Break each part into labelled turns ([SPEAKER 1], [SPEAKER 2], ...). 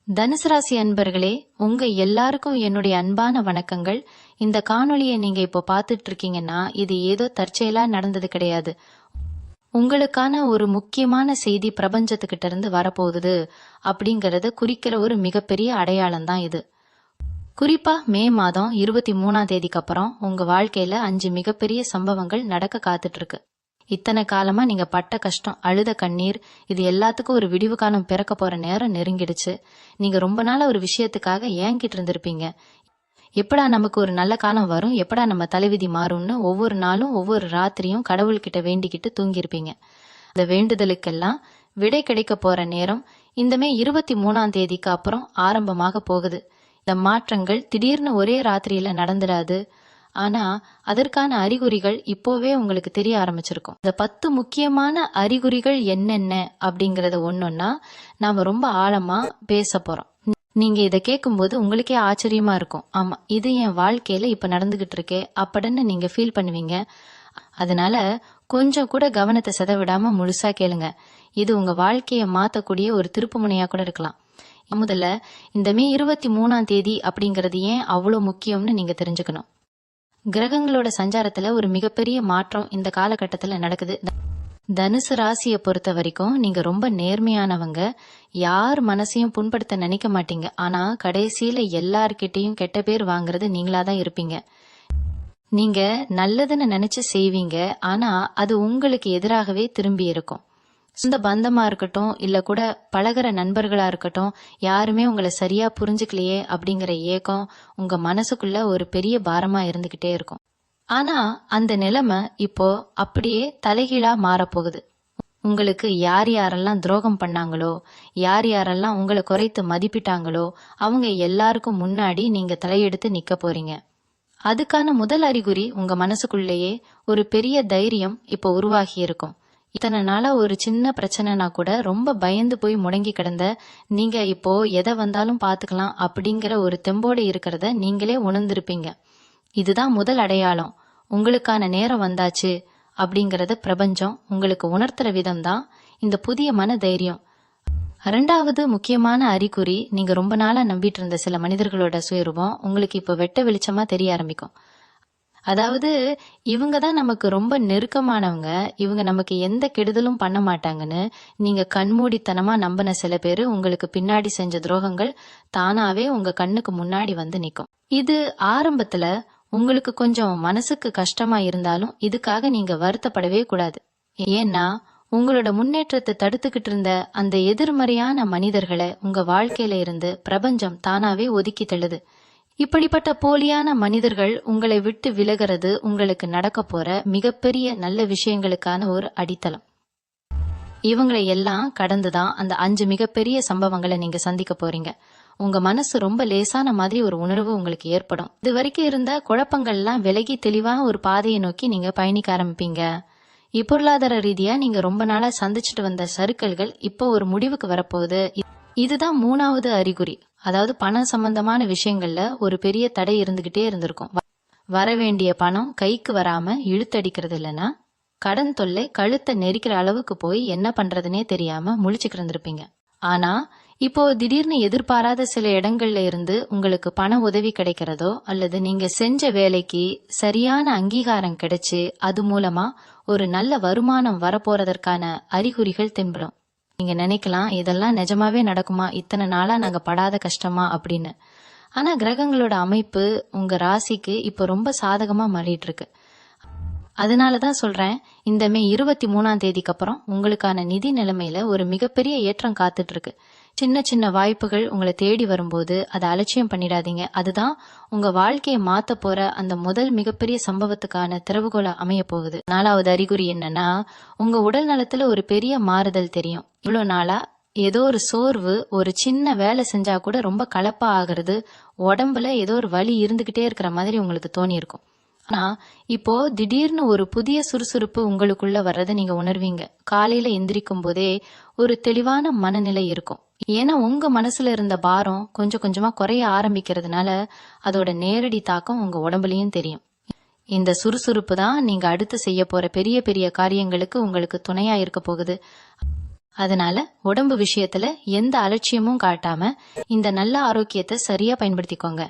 [SPEAKER 1] தனுசு ராசி அன்பர்களே, உங்க எல்லாருக்கும் என்னுடைய அன்பான வணக்கங்கள். இந்த காணொளியை நீங்க இப்போ பார்த்துட்டு இருக்கீங்கன்னா இது ஏதோ தற்செயலா நடந்தது கிடையாது. உங்களுக்கான ஒரு முக்கியமான செய்தி பிரபஞ்சத்துக்கிட்ட இருந்து வரப்போகுது அப்படிங்கறத குறிக்கிற ஒரு மிகப்பெரிய அடையாளம் தான் இது. குறிப்பா மே மாதம் 23ஆம் தேதிக்கு அப்புறம் உங்க வாழ்க்கையில 5 மிகப்பெரிய சம்பவங்கள் நடக்க காத்துட்டு இருக்கு. இத்தனை காலமா நீங்க பட்ட கஷ்டம், அழுத கண்ணீர், இது எல்லாத்துக்கும் ஒரு விடிவு காலம் பிறக்க போற நேரம் நெருங்கிடுச்சு. நீங்க ரொம்ப நாள ஒரு விஷயத்துக்காக ஏங்கிட்டு இருந்திருப்பீங்க. எப்படா நமக்கு ஒரு நல்ல காலம் வரும், எப்படா நம்ம தலைவிதி மாறும்னு ஒவ்வொரு நாளும் ஒவ்வொரு ராத்திரியும் கடவுள்கிட்ட வேண்டிக்கிட்டு தூங்கியிருப்பீங்க. அந்த வேண்டுதலுக்கெல்லாம் விடை கிடைக்க போற நேரம் இந்த மே 23ஆம் தேதிக்கு அப்புறம் ஆரம்பமாக போகுது. இந்த மாற்றங்கள் திடீர்னு ஒரே ராத்திரியில நடந்துடாது. ஆனா அதற்கான அறிகுறிகள் இப்போவே உங்களுக்கு தெரிய ஆரம்பிச்சிருக்கும். இந்த 10 முக்கியமான அறிகுறிகள் என்னென்ன அப்படிங்கறத ஒன்னொன்னா நாம ரொம்ப ஆழமா பேச போறோம். நீங்க இதை கேட்கும்போது உங்களுக்கே ஆச்சரியமா இருக்கும். ஆமா, இது என் வாழ்க்கையில இப்ப நடந்துகிட்டு இருக்கே அப்படின்னு நீங்க ஃபீல் பண்ணுவீங்க. அதனால கொஞ்சம் கூட கவனத்தை செதவிடாம முழுசா கேளுங்க. இது உங்க வாழ்க்கைய மாத்தக்கூடிய ஒரு திருப்பு முனையா கூட இருக்கலாம். முதல்ல இந்த மே 23ஆம் தேதி அப்படிங்கறது ஏன் அவ்வளவு முக்கியம்னு நீங்க தெரிஞ்சுக்கணும். கிரகங்களோட சஞ்சாரத்துல ஒரு மிகப்பெரிய மாற்றம் இந்த காலகட்டத்துல நடக்குது. தனுசு ராசியை பொறுத்த வரைக்கும் நீங்க ரொம்ப நேர்மையானவங்க, யார் மனசையும் புண்படுத்த நினைக்க மாட்டீங்க. ஆனா கடைசியில எல்லார்கிட்டையும் கெட்ட பேர் வாங்குறது நீங்களாதான் இருப்பீங்க. நீங்க நல்லதுன்னு நினைச்சு செய்வீங்க, ஆனா அது உங்களுக்கு எதிராகவே திரும்பி இருக்கும். சொந்த பந்தமா இருக்கட்டும், இல்ல கூட பழகிற நண்பர்களா இருக்கட்டும், யாருமே உங்களை சரியா புரிஞ்சுக்கலையே அப்படிங்கிற ஏக்கம் உங்க மனசுக்குள்ள ஒரு பெரிய பாரமா இருந்துகிட்டே இருக்கும். ஆனா அந்த நிலைமை இப்போ அப்படியே தலைகீழா மாறப்போகுது. உங்களுக்கு யார் யாரெல்லாம் துரோகம் பண்ணாங்களோ, யார் யாரெல்லாம் உங்களை குறைத்து மதிப்பிட்டாங்களோ, அவங்க எல்லாருக்கும் முன்னாடி நீங்க தலையெடுத்து நிக்க போறீங்க. அதுக்கான முதல் அறிகுறி உங்க மனசுக்குள்ளேயே ஒரு பெரிய தைரியம் இப்போ உருவாகி இருக்கும். இத்தனை நாளா ஒரு சின்ன பிரச்சனைனா கூட ரொம்ப பயந்து போய் முடங்கி கிடந்த நீங்க இப்போ எதை வந்தாலும் பாத்துக்கலாம் அப்படிங்கிற ஒரு தெம்போடு இருக்கிறத நீங்களே உணர்ந்திருப்பீங்க. இதுதான் முதல் அடையாளம். உங்களுக்கான நேரம் வந்தாச்சு அப்படிங்கறத பிரபஞ்சம் உங்களுக்கு உணர்த்துற விதம் தான் இந்த புதிய மன தைரியம். இரண்டாவது முக்கியமான அறிகுறி, நீங்க ரொம்ப நாளா நம்பிட்டு இருந்த சில மனிதர்களோட சுயரூபம் உங்களுக்கு இப்போ வெட்ட வெளிச்சமா தெரிய ஆரம்பிக்கும். அதாவது இவங்க தான் நமக்கு ரொம்ப நெருக்கமானவங்க, இவங்க நமக்கு எந்த கெடுதலும் பண்ண மாட்டாங்கன்னு நீங்க கண்மூடித்தனமா நம்பின சில பேரு உங்களுக்கு பின்னாடி செஞ்ச துரோகங்கள் தானாவே உங்க கண்ணுக்கு முன்னாடி வந்து நிக்கும். இது ஆரம்பத்துல உங்களுக்கு கொஞ்சம் மனசுக்கு கஷ்டமா இருந்தாலும் இதுக்காக நீங்க வருத்தப்படவே கூடாது. ஏன்னா உங்களோட முன்னேற்றத்தை தடுத்துக்கிட்டு இருந்த அந்த எதிர்மறையான மனிதர்களை உங்க வாழ்க்கையில இருந்து பிரபஞ்சம் தானாவே ஒதுக்கி தள்ளுது. இப்படிப்பட்ட போலியான மனிதர்கள் உங்களை விட்டு விலகிறது உங்களுக்கு நடக்க போற மிகப்பெரிய நல்ல விஷயங்களுக்கான ஒரு அடித்தளம். இவங்களை எல்லாம் கடந்துதான் அந்த 5 மிகப்பெரிய சம்பவங்களை நீங்க சந்திக்க போறீங்க. உங்க மனசு ரொம்ப லேசான மாதிரி ஒரு உணர்வு உங்களுக்கு ஏற்படும். இது வரைக்கும் இருந்த குழப்பங்கள்லாம் விலகி தெளிவான ஒரு பாதையை நோக்கி நீங்க பயணிக்க ஆரம்பிப்பீங்க. பொருளாதார ரீதியா நீங்க ரொம்ப நாளா சந்திச்சுட்டு வந்த சறுக்கல்கள் இப்போ ஒரு முடிவுக்கு வரப்போகுது. இதுதான் 3வது அறிகுறி. அதாவது பணம் சம்பந்தமான விஷயங்கள்ல ஒரு பெரிய தடை இருந்துகிட்டே இருந்திருக்கும். வர வேண்டிய பணம் கைக்கு வராம இழுத்தடிக்கிறது இல்லைன்னா கடன் தொல்லை கழுத்தை நெரிக்கிற அளவுக்கு போய் என்ன பண்றதுனே தெரியாம முழிச்சுக்கிட்டு இருந்திருப்பீங்க. ஆனா இப்போ திடீர்னு எதிர்பாராத சில இடங்கள்ல இருந்து உங்களுக்கு பண உதவி கிடைக்கிறதோ அல்லது நீங்க செஞ்ச வேலைக்கு சரியான அங்கீகாரம் கிடைச்சு அது மூலமா ஒரு நல்ல வருமானம் வரப்போறதற்கான அறிகுறிகள் தென்படும். நீங்க நினைக்கலாம், இதெல்லாம் நிஜமாவே நடக்குமா, இத்தனை நாளா நாங்க படாத கஷ்டமா அப்படின்னு. ஆனா கிரகங்களோட அமைப்பு உங்க ராசிக்கு இப்ப ரொம்ப சாதகமா மாறிட்டு இருக்கு. அதனாலதான் சொல்றேன், இந்த மே 23ஆம் தேதிக்கு அப்புறம் உங்களுக்கான நிதி நிலைமையில ஒரு மிகப்பெரிய ஏற்றம் காத்துட்டு இருக்கு. சின்ன சின்ன வாய்ப்புகள் உங்களை தேடி வரும்போது அதை அலட்சியம் பண்ணிடாதீங்க. அதுதான் உங்க வாழ்க்கையை மாத்த போற அந்த முதல் மிகப்பெரிய சம்பவத்துக்கான திறவுகோல அமைய போகுது. 4வது அறிகுறி என்னன்னா, உங்க உடல் நலத்துல ஒரு பெரிய மாறுதல் தெரியும். இவ்வளவு நாளா ஏதோ ஒரு சோர்வு, ஒரு சின்ன வேலை செஞ்சா கூட ரொம்ப கலப்பா ஆகுறது, உடம்புல ஏதோ ஒரு வலி இருந்துகிட்டே இருக்கிற மாதிரி உங்களுக்கு தோணி இருக்கும். ஆனா இப்போ திடீர்னு ஒரு புதிய சுறுசுறுப்பு உங்களுக்குள்ள வர்றதை நீங்க உணர்வீங்க. காலையில எந்திரிக்கும் போதே ஒரு தெளிவான மனநிலை இருக்கும். ஏன்னா உங்க மனசுல இருந்த பாரம் கொஞ்சம் கொஞ்சமா குறைய ஆரம்பிக்கிறதுனால அதோட நேரடி தாக்கம் உங்க உடம்புலயும் தெரியும். இந்த சுறுசுறுப்பு தான் நீங்க அடுத்து செய்ய போற பெரிய பெரிய காரியங்களுக்கு உங்களுக்கு துணையா இருக்க போகுது. அதனால உடம்பு விஷயத்துல எந்த அலட்சியமும் காட்டாம இந்த நல்ல ஆரோக்கியத்தை சரியா பயன்படுத்திக்கோங்க.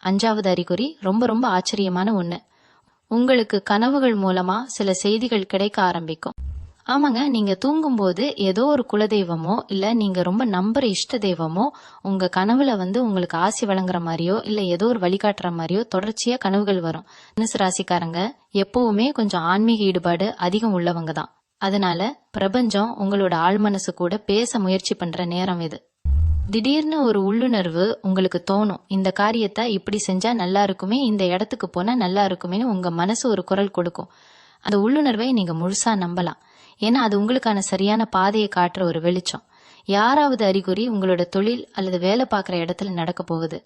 [SPEAKER 1] 5வது அறிகுறி ரொம்ப ரொம்ப ஆச்சரியமான ஒண்ணு. உங்களுக்கு கனவுகள் மூலமா சில செய்திகள் கிடைக்க ஆரம்பிக்கும். ஆமாங்க, நீங்க தூங்கும்போது ஏதோ ஒரு குலதெய்வமோ இல்ல நீங்க ரொம்ப நம்புற இஷ்ட தெய்வமோ உங்க கனவுல உங்களுக்கு ஆசி வழங்குற மாதிரியோ இல்ல ஏதோ ஒரு வழிகாட்டுற மாதிரியோ தொடர்ச்சியா கனவுகள் வரும். தனுசு ராசிக்காரங்க எப்பவுமே கொஞ்சம் ஆன்மீக ஈடுபாடு அதிகம் உள்ளவங்க தான். அதனால பிரபஞ்சம் உங்களோட ஆழ்மனசு கூட பேச முயற்சி பண்ற நேரம் இது. திடீர்னு ஒரு உள்ளுணர்வு உங்களுக்கு தோணும், இந்த காரியத்தை இப்படி செஞ்சா நல்லா இருக்குமே, இந்த இடத்துக்கு போனா நல்லா இருக்குமேன்னு உங்க மனசு ஒரு குரல் கொடுக்கும். அந்த உள்ளுணர்வை நீங்க முழுசா நம்பலாம். ஏன்னா அது உங்களுக்கான சரியான பாதையை காட்டுற ஒரு வெளிச்சம். யாராவது அறிகுறி உங்களோட தொழில் அல்லது வேலை பார்க்குற இடத்துல நடக்க போகுது.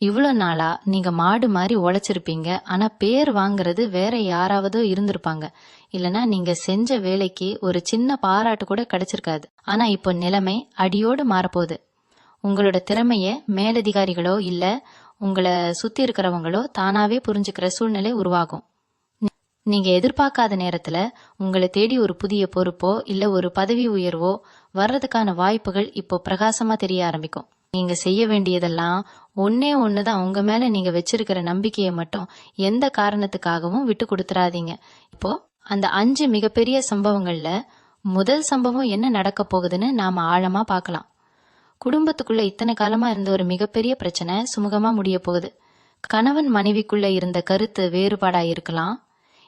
[SPEAKER 1] இவ்வளோ நாளா நீங்க மாடு மாதிரி உழைச்சிருப்பீங்க, ஆனா பேர் வாங்குறது வேற யாராவதோ இருந்திருப்பாங்க. இல்லனா நீங்க செஞ்ச வேலைக்கு ஒரு சின்ன பாராட்டு கூட கிடைச்சிருக்காது. ஆனா இப்போ நிலைமை அடியோடு மாறப்போகுது. உங்களோட திறமைய மேலதிகாரிகளோ இல்ல உங்களை சுத்தி இருக்கிறவங்களோ தானாவே புரிஞ்சுக்கிற சூழ்நிலை உருவாகும். நீங்க எதிர்பார்க்காத நேரத்துல உங்களை தேடி ஒரு புதிய பொறுப்போ இல்ல ஒரு பதவி உயர்வோ வர்றதுக்கான வாய்ப்புகள் இப்போ பிரகாசமா தெரிய ஆரம்பிக்கும். நீங்க செய்ய வேண்டியதெல்லாம் ஒன்னே ஒண்ணுதான், உங்க மேல நீங்க வச்சிருக்கிற நம்பிக்கையை மட்டும் எந்த காரணத்துக்காகவும் விட்டு கொடுத்துறாதீங்க. இப்போ அந்த 5 மிகப்பெரிய சம்பவங்கள்ல முதல் சம்பவம் என்ன நடக்க போகுதுன்னு நாம ஆழமா பார்க்கலாம். குடும்பத்துக்குள்ள இத்தனை காலமா இருந்த ஒரு மிகப்பெரிய பிரச்சனை சுமூகமா முடிய போகுது. கணவன் மனைவிக்குள்ள இருந்த கருத்து வேறுபாடா இருக்கலாம்,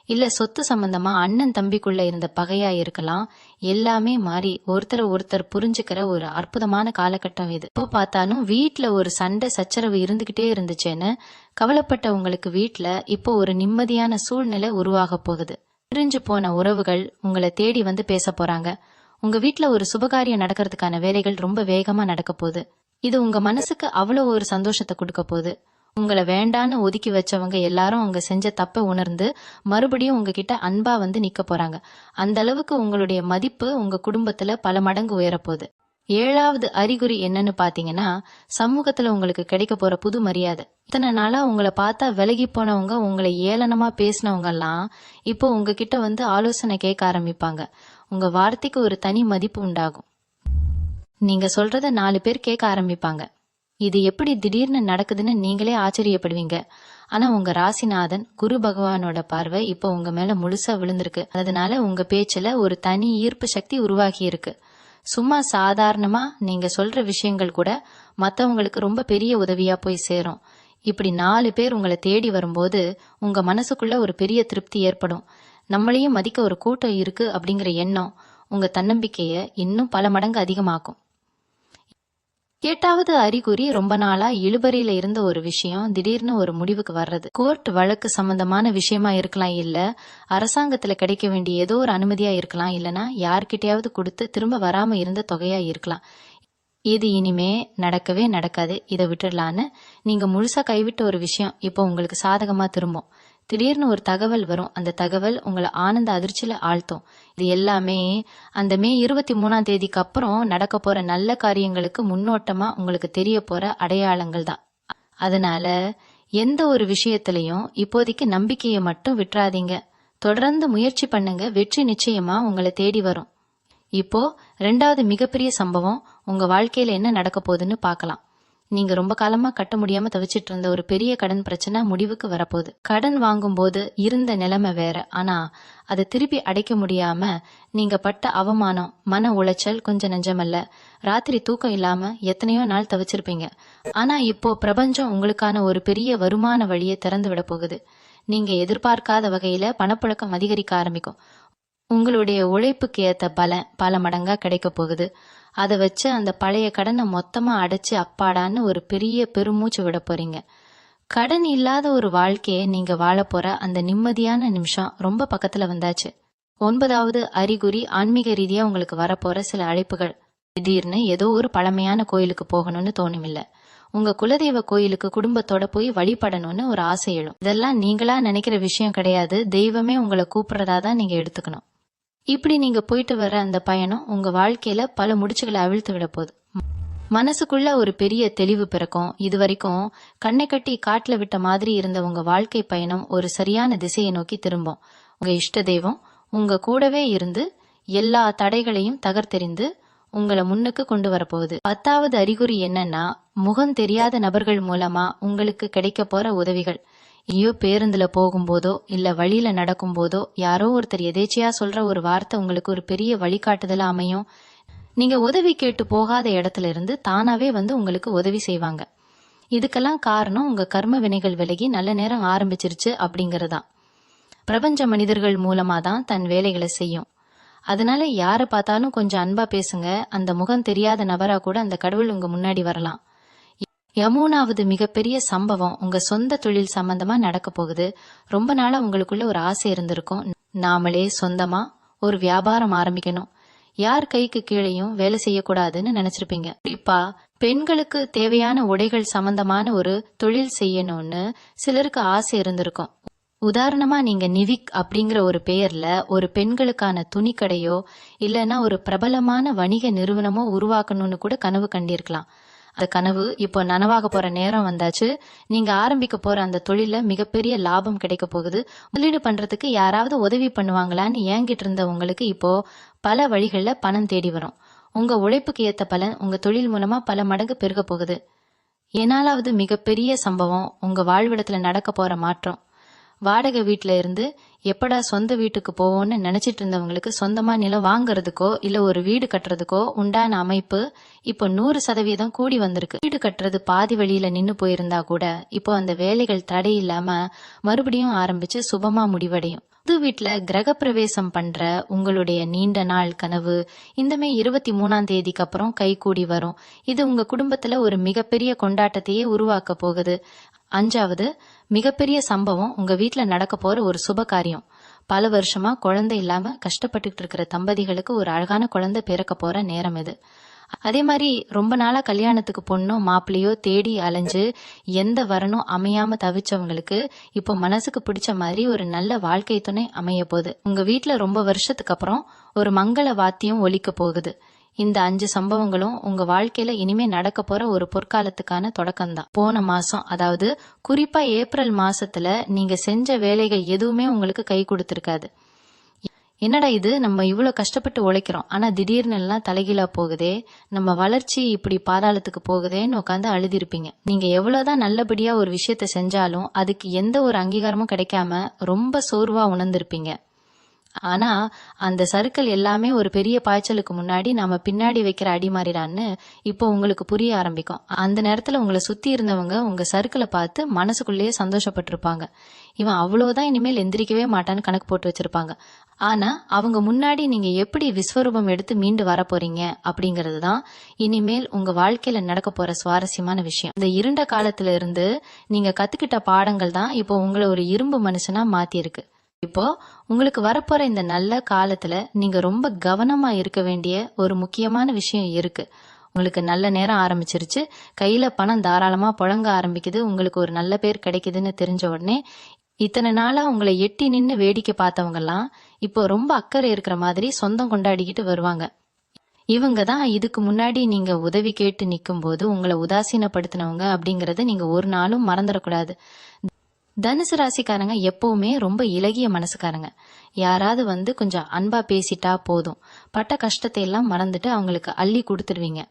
[SPEAKER 1] இல்ல சொத்து சம்பந்தமா அண்ணன் தம்பிக்குள்ள இருந்த பகையா இருக்கலாம். எல்லாமே மாறி ஒருத்தர் புரிஞ்சுக்கிற ஒரு அற்புதமான காலகட்டம் இது. இப்போ பார்த்தாலும் வீட்டுல ஒரு சண்டை சச்சரவு இருந்துகிட்டே இருந்துச்சேன்னு கவலைப்பட்ட உங்களுக்கு வீட்டுல இப்போ ஒரு நிம்மதியான சூழ்நிலை உருவாக போகுது. பிரிஞ்சு போன உறவுகள் உங்களை தேடி வந்து பேச போறாங்க. உங்க வீட்டுல ஒரு சுபகாரியம் நடக்கிறதுக்கான வேலைகள் ரொம்ப வேகமா நடக்க போகுது. இது உங்க மனசுக்கு அவ்வளவு ஒரு சந்தோஷத்தை கொடுக்க போகுது. உங்களை வேண்டான்னு ஒதுக்கி வச்சவங்க எல்லாரும் அவங்க செஞ்ச தப்பை உணர்ந்து மறுபடியும் உங்ககிட்ட அன்பா வந்து நிக்க போறாங்க. அந்த அளவுக்கு உங்களுடைய மதிப்பு உங்க குடும்பத்துல பல மடங்கு உயரப்போகுது. 7வது அறிகுறி என்னன்னு பாத்தீங்கன்னா, சமூகத்துல உங்களுக்கு கிடைக்க போற புது மரியாதை. இத்தனை நாளா உங்களை பார்த்தா விலகி போனவங்க, உங்களை ஏளனமா பேசினவங்க எல்லாம் இப்போ உங்ககிட்ட வந்து ஆலோசனை கேட்க ஆரம்பிப்பாங்க. உங்க வார்த்தைக்கு ஒரு தனி மதிப்பு உண்டாகும். நீங்க சொல்றத 4 பேர் கேட்க ஆரம்பிப்பாங்க. இது எப்படி திடீர்னு நடக்குதுன்னு நீங்களே ஆச்சரியப்படுவீங்க. ஆனா உங்க ராசிநாதன் குரு பகவானோட பார்வை இப்போ உங்க மேல முழுசா விழுந்திருக்கு. அதனால உங்க பேச்சுல ஒரு தனி ஈர்ப்பு சக்தி உருவாகி இருக்கு. சும்மா சாதாரணமா நீங்க சொல்ற விஷயங்கள் கூட மத்தவங்களுக்கு ரொம்ப பெரிய உதவியா போய் சேரும். இப்படி 4 பேர் உங்களை தேடி வரும்போது உங்க மனசுக்குள்ள ஒரு பெரிய திருப்தி ஏற்படும். நம்மளையும் மதிக்க ஒரு கூட்டம் இருக்கு அப்படிங்கிற எண்ணம் உங்க தன்னம்பிக்கைய இன்னும் பல மடங்கு அதிகமாக்கும். 8வது அறிகுறி ரொம்ப நாளா இழுபறியில இருந்த ஒரு விஷயம் திடீர்னு ஒரு முடிவுக்கு வர்றது. கோர்ட் வழக்கு சம்பந்தமான விஷயமா இருக்கலாம், இல்ல அரசாங்கத்துல கிடைக்க வேண்டிய ஏதோ ஒரு அனுமதியா இருக்கலாம், இல்லனா யார்கிட்டயாவது கொடுத்து திரும்ப வராம இருந்த தொகையா இருக்கலாம். இது இனிமே நடக்கவே நடக்காது, இதை விட்டுடலான்னு நீங்க முழுசா கைவிட்ட ஒரு விஷயம் இப்போ உங்களுக்கு சாதகமா திரும்பும். திடீர்னு ஒரு தகவல் வரும். அந்த தகவல் உங்களை ஆனந்த அதிர்ச்சியில ஆழ்த்தும். இது எல்லாமே அந்த மே 23ஆம் தேதிக்கு அப்புறம் நடக்க போற நல்ல காரியங்களுக்கு முன்னோட்டமா உங்களுக்கு தெரிய போற அடையாளங்கள் தான். அதனால எந்த ஒரு விஷயத்திலையும் இப்போதைக்கு நம்பிக்கையை மட்டும் விட்டுறாதீங்க. தொடர்ந்து முயற்சி பண்ணுங்க, வெற்றி நிச்சயமா உங்களை தேடி வரும். இப்போ 2வது மிகப்பெரிய சம்பவம் உங்க வாழ்க்கையில என்ன நடக்க போகுதுன்னு பார்க்கலாம். நீங்க ரொம்ப காலமா கட்ட முடியாம தவிச்சிட்டு இருந்த ஒரு பெரிய கடன் பிரச்சனை முடிவுக்கு வரப்போகுது. கடன் வாங்கும் போது இருந்த நிலைமை வேற, ஆனா அதை திருப்பி அடைக்க முடியாம நீங்க பட்ட அவமானம், மன உளைச்சல் கொஞ்சம் நெஞ்சமல்ல. ராத்திரி தூக்கம் இல்லாம எத்தனையோ நாள் தவிச்சிருப்பீங்க. ஆனா இப்போ பிரபஞ்சம் உங்களுக்கான ஒரு பெரிய வருமான வழியை திறந்து விட போகுது. நீங்க எதிர்பார்க்காத வகையில பணப்புழக்கம் அதிகரிக்க ஆரம்பிக்கும். உங்களுடைய உழைப்புக்கு ஏத்த பலன் பல மடங்கா கிடைக்க போகுது. அதை வச்சு அந்த பழைய கடனை மொத்தமா அடைச்சு அப்பாடான்னு ஒரு பெரிய பெருமூச்சு விட போறீங்க. கடன் இல்லாத ஒரு வாழ்க்கையை நீங்க வாழ போற அந்த நிம்மதியான நிமிஷம் ரொம்ப பக்கத்துல வந்தாச்சு. 9வது அறிகுறி ஆன்மீக ரீதியா உங்களுக்கு வரப்போற சில அழைப்புகள். திடீர்னு ஏதோ ஒரு பழமையான கோயிலுக்கு போகணும்னு தோணுமில்ல, உங்க குலதெய்வ கோயிலுக்கு குடும்பத்தோட போய் வழிபடணும்னு ஒரு ஆசை எழும். இதெல்லாம் நீங்களா நினைக்கிற விஷயம் கிடையாது, தெய்வமே உங்களை கூப்பிடுறதா தான் நீங்க எடுத்துக்கணும். இப்படி நீங்க போயிட்டு வர அந்த பயணம் உங்க வாழ்க்கையில பல முடிச்சுகளை அவிழ்த்து விட போகுது. மனசுக்குள்ள ஒரு பெரிய தெளிவு பிறக்கும். இது வரைக்கும் கண்ணை கட்டி காட்டுல விட்ட மாதிரி இருந்த உங்க வாழ்க்கை பயணம் ஒரு சரியான திசையை நோக்கி திரும்பும். உங்க இஷ்ட தெய்வம் உங்க கூடவே இருந்து எல்லா தடைகளையும் தகர்த்தெறிந்து உங்களை முன்னுக்கு கொண்டு வரப்போகுது. 10வது அறிகுறி என்னன்னா, முகம் தெரியாத நபர்கள் மூலமா உங்களுக்கு கிடைக்க போற உதவிகள். ஐயோ, பேருந்துல போகும்போதோ இல்ல வழியில நடக்கும் போதோ யாரோ ஒருத்தர் எதேச்சியா சொல்ற ஒரு வார்த்தை உங்களுக்கு ஒரு பெரிய வழிகாட்டுதலா அமையும். நீங்க உதவி கேட்டு போகாத இடத்துல இருந்து தானாவே வந்து உங்களுக்கு உதவி செய்வாங்க. இதுக்கெல்லாம் காரணம் உங்க கர்ம வினைகள் விலகி நல்ல நேரம் ஆரம்பிச்சிருச்சு அப்படிங்கறதுதான். பிரபஞ்ச மனிதர்கள் மூலமா தான் தன் வேலைகளை செய்யும். அதனால யாரை பார்த்தாலும் கொஞ்சம் அன்பா பேசுங்க. அந்த முகம் தெரியாத நபரா கூட அந்த கடவுள் உங்க முன்னாடி வரலாம். 13வது மிகப்பெரிய சம்பவம் உங்க சொந்த தொழில் சம்பந்தமா நடக்க போகுது. ரொம்ப நாளா உங்களுக்குள்ள ஒரு ஆசை இருந்திருக்கும், நாமளே சொந்தமா ஒரு வியாபாரம் ஆரம்பிக்கணும், யார் கைக்கு கீழையும் வேலை செய்யக்கூடாதுன்னு நினைச்சிருப்பீங்க. குறிப்பா பெண்களுக்கு தேவையான உடைகள் சம்பந்தமான ஒரு தொழில் செய்யணும்னு சிலருக்கு ஆசை இருந்திருக்கும். உதாரணமா நீங்க நிவிக் அப்படிங்கிற ஒரு பெயர்ல ஒரு பெண்களுக்கான துணிக்கடையோ இல்லைன்னா ஒரு பிரபலமான வணிக நிறுவனமோ உருவாக்கணும்னு கூட கனவு கண்டிருக்கலாம். அந்த கனவு இப்போ நனவாக போற நேரம் வந்தாச்சு. நீங்க ஆரம்பிக்க போற அந்த தொழில மிகப்பெரிய லாபம் கிடைக்க போகுது. முதலீடு பண்றதுக்கு யாராவது உதவி பண்ணுவாங்களான்னு ஏங்கிட்டு இருந்த உங்களுக்கு இப்போ பல வழிகள்ல பணம் தேடி வரும். உங்க உழைப்புக்கு ஏத்த பலன் உங்க தொழில் மூலமா பல மடங்கு பெருக போகுது. 7வது மிகப்பெரிய சம்பவம் உங்க வாழ்விடத்துல நடக்க போற மாற்றம். வாடகை வீட்டுல இருந்து எப்படா சொந்த வீட்டுக்கு போவோம்னு நினைச்சிட்டு இருந்தவங்களுக்கு சொந்தமா நிலம் வாங்குறதுக்கோ இல்ல ஒரு வீடு கட்டுறதுக்கோ உண்டான அமைப்பு இப்போ 100% கூடி வந்திருக்கு. வீடு கட்டுறது பாதி வழியில நின்னு போயிருந்தா கூட இப்போ அந்த வேலைகள் தடை இல்லாம மறுபடியும் ஆரம்பிச்சு சுபமா முடிவடையும். புது வீட்டுல கிரக பிரவேசம் பண்ற உங்களுடைய நீண்ட நாள் கனவு இந்த மே 23ஆம் தேதிக்கு அப்புறம் கை கூடி வரும். இது உங்க குடும்பத்துல ஒரு மிகப்பெரிய கொண்டாட்டத்தையே உருவாக்க போகுது. 5வது மிகப்பெரிய சம்பவம் உங்க வீட்டுல நடக்க போற ஒரு சுப காரியம். பல வருஷமா குழந்தை இல்லாம கஷ்டப்பட்டுட்டு இருக்கிற தம்பதிகளுக்கு ஒரு அழகான குழந்தை பிறக்க போற நேரம் இது. அதே மாதிரி ரொம்ப நாளா கல்யாணத்துக்கு பொண்ணோ மாப்பிள்ளையோ தேடி அலைஞ்சு எந்த வரனும் அமையாம தவிச்சவங்களுக்கு இப்போ மனசுக்கு பிடிச்ச மாதிரி ஒரு நல்ல வாழ்க்கை துணை அமைய போகுது. உங்க வீட்டுல ரொம்ப வருஷத்துக்கு அப்புறம் ஒரு மங்கள வாத்தியம் ஒலிக்க போகுது. இந்த 5 சம்பவங்களும் உங்க வாழ்க்கையில இனிமே நடக்க போற ஒரு பொற்காலத்துக்கான தொடக்கம்தான். போன மாசம், அதாவது குறிப்பா ஏப்ரல் மாசத்துல நீங்க செஞ்ச வேலைகள் எதுவுமே உங்களுக்கு கை கொடுத்திருக்காது. என்னடா இது, நம்ம இவ்வளவு கஷ்டப்பட்டு உழைக்கிறோம், ஆனா திடீர்னு எல்லாம் தலைகீழா போகுதே, நம்ம வளர்ச்சி இப்படி பாதாளத்துக்கு போகுதேன்னு உட்காந்து அழுதிருப்பீங்க. நீங்க எவ்வளவுதான் நல்லபடியா ஒரு விஷயத்த செஞ்சாலும் அதுக்கு எந்த ஒரு அங்கீகாரமும் கிடைக்காம ரொம்ப சோர்வா உணர்ந்திருப்பீங்க. ஆனா அந்த சறுக்கல் எல்லாமே ஒரு பெரிய பாய்ச்சலுக்கு முன்னாடி நாம பின்னாடி வைக்கிற அடி மாறிடான்னு இப்போ உங்களுக்கு புரிய ஆரம்பிக்கும். அந்த நேரத்துல உங்களை சுத்தி இருந்தவங்க உங்க சறுக்கலை பார்த்து மனசுக்குள்ளேயே சந்தோஷப்பட்டிருப்பாங்க. இவன் அவ்வளவுதான், இனிமேல் எந்திரிக்கவே மாட்டான்னு கணக்கு போட்டு வச்சிருப்பாங்க. ஆனா அவங்க முன்னாடி நீங்க எப்படி விஸ்வரூபம் எடுத்து மீண்டு வர போறீங்க அப்படிங்கிறது தான் இனிமேல் உங்க வாழ்க்கையில நடக்க போற சுவாரஸ்யமான விஷயம். இந்த இருண்ட காலத்துல இருந்து நீங்க கத்துக்கிட்ட பாடங்கள் தான் இப்போ உங்களை ஒரு இரும்பு மனுஷனா மாத்தி இருக்கு. இப்போ உங்களுக்கு வரப்போற இந்த நல்ல காலத்துல நீங்க ரொம்ப கவனமா இருக்க வேண்டிய ஒரு முக்கியமான விஷயம் இருக்கு. உங்களுக்கு நல்ல நேரம் ஆரம்பிச்சிருச்சு, கையில பணம் தாராளமா புழங்க ஆரம்பிக்குது, உங்களுக்கு ஒரு நல்ல பேர் கிடைக்குதுன்னு தெரிஞ்ச உடனே இத்தனை நாளா உங்களை எட்டி நின்னு வேடிக்கை பார்த்தவங்க எல்லாம் இப்போ ரொம்ப அக்கறை இருக்கிற மாதிரி சொந்தம் கொண்டாடிக்கிட்டு வருவாங்க. இவங்க தான் இதுக்கு முன்னாடி நீங்க உதவி கேட்டு நிக்கும் போது உங்களை உதாசீனப்படுத்தினவங்க அப்படிங்கறத நீங்க ஒரு நாளும் மறந்துடக்கூடாது. தனுசு ராசிக்காரங்க எப்பவுமே ரொம்ப இலகிய மனசுக்காரங்க. யாராவது வந்து கொஞ்சம் அன்பா பேசிட்டா போதும், பட்ட கஷ்டத்தை எல்லாம் மறந்துட்டு அவங்களுக்கு அள்ளி கொடுத்துடுவீங்க.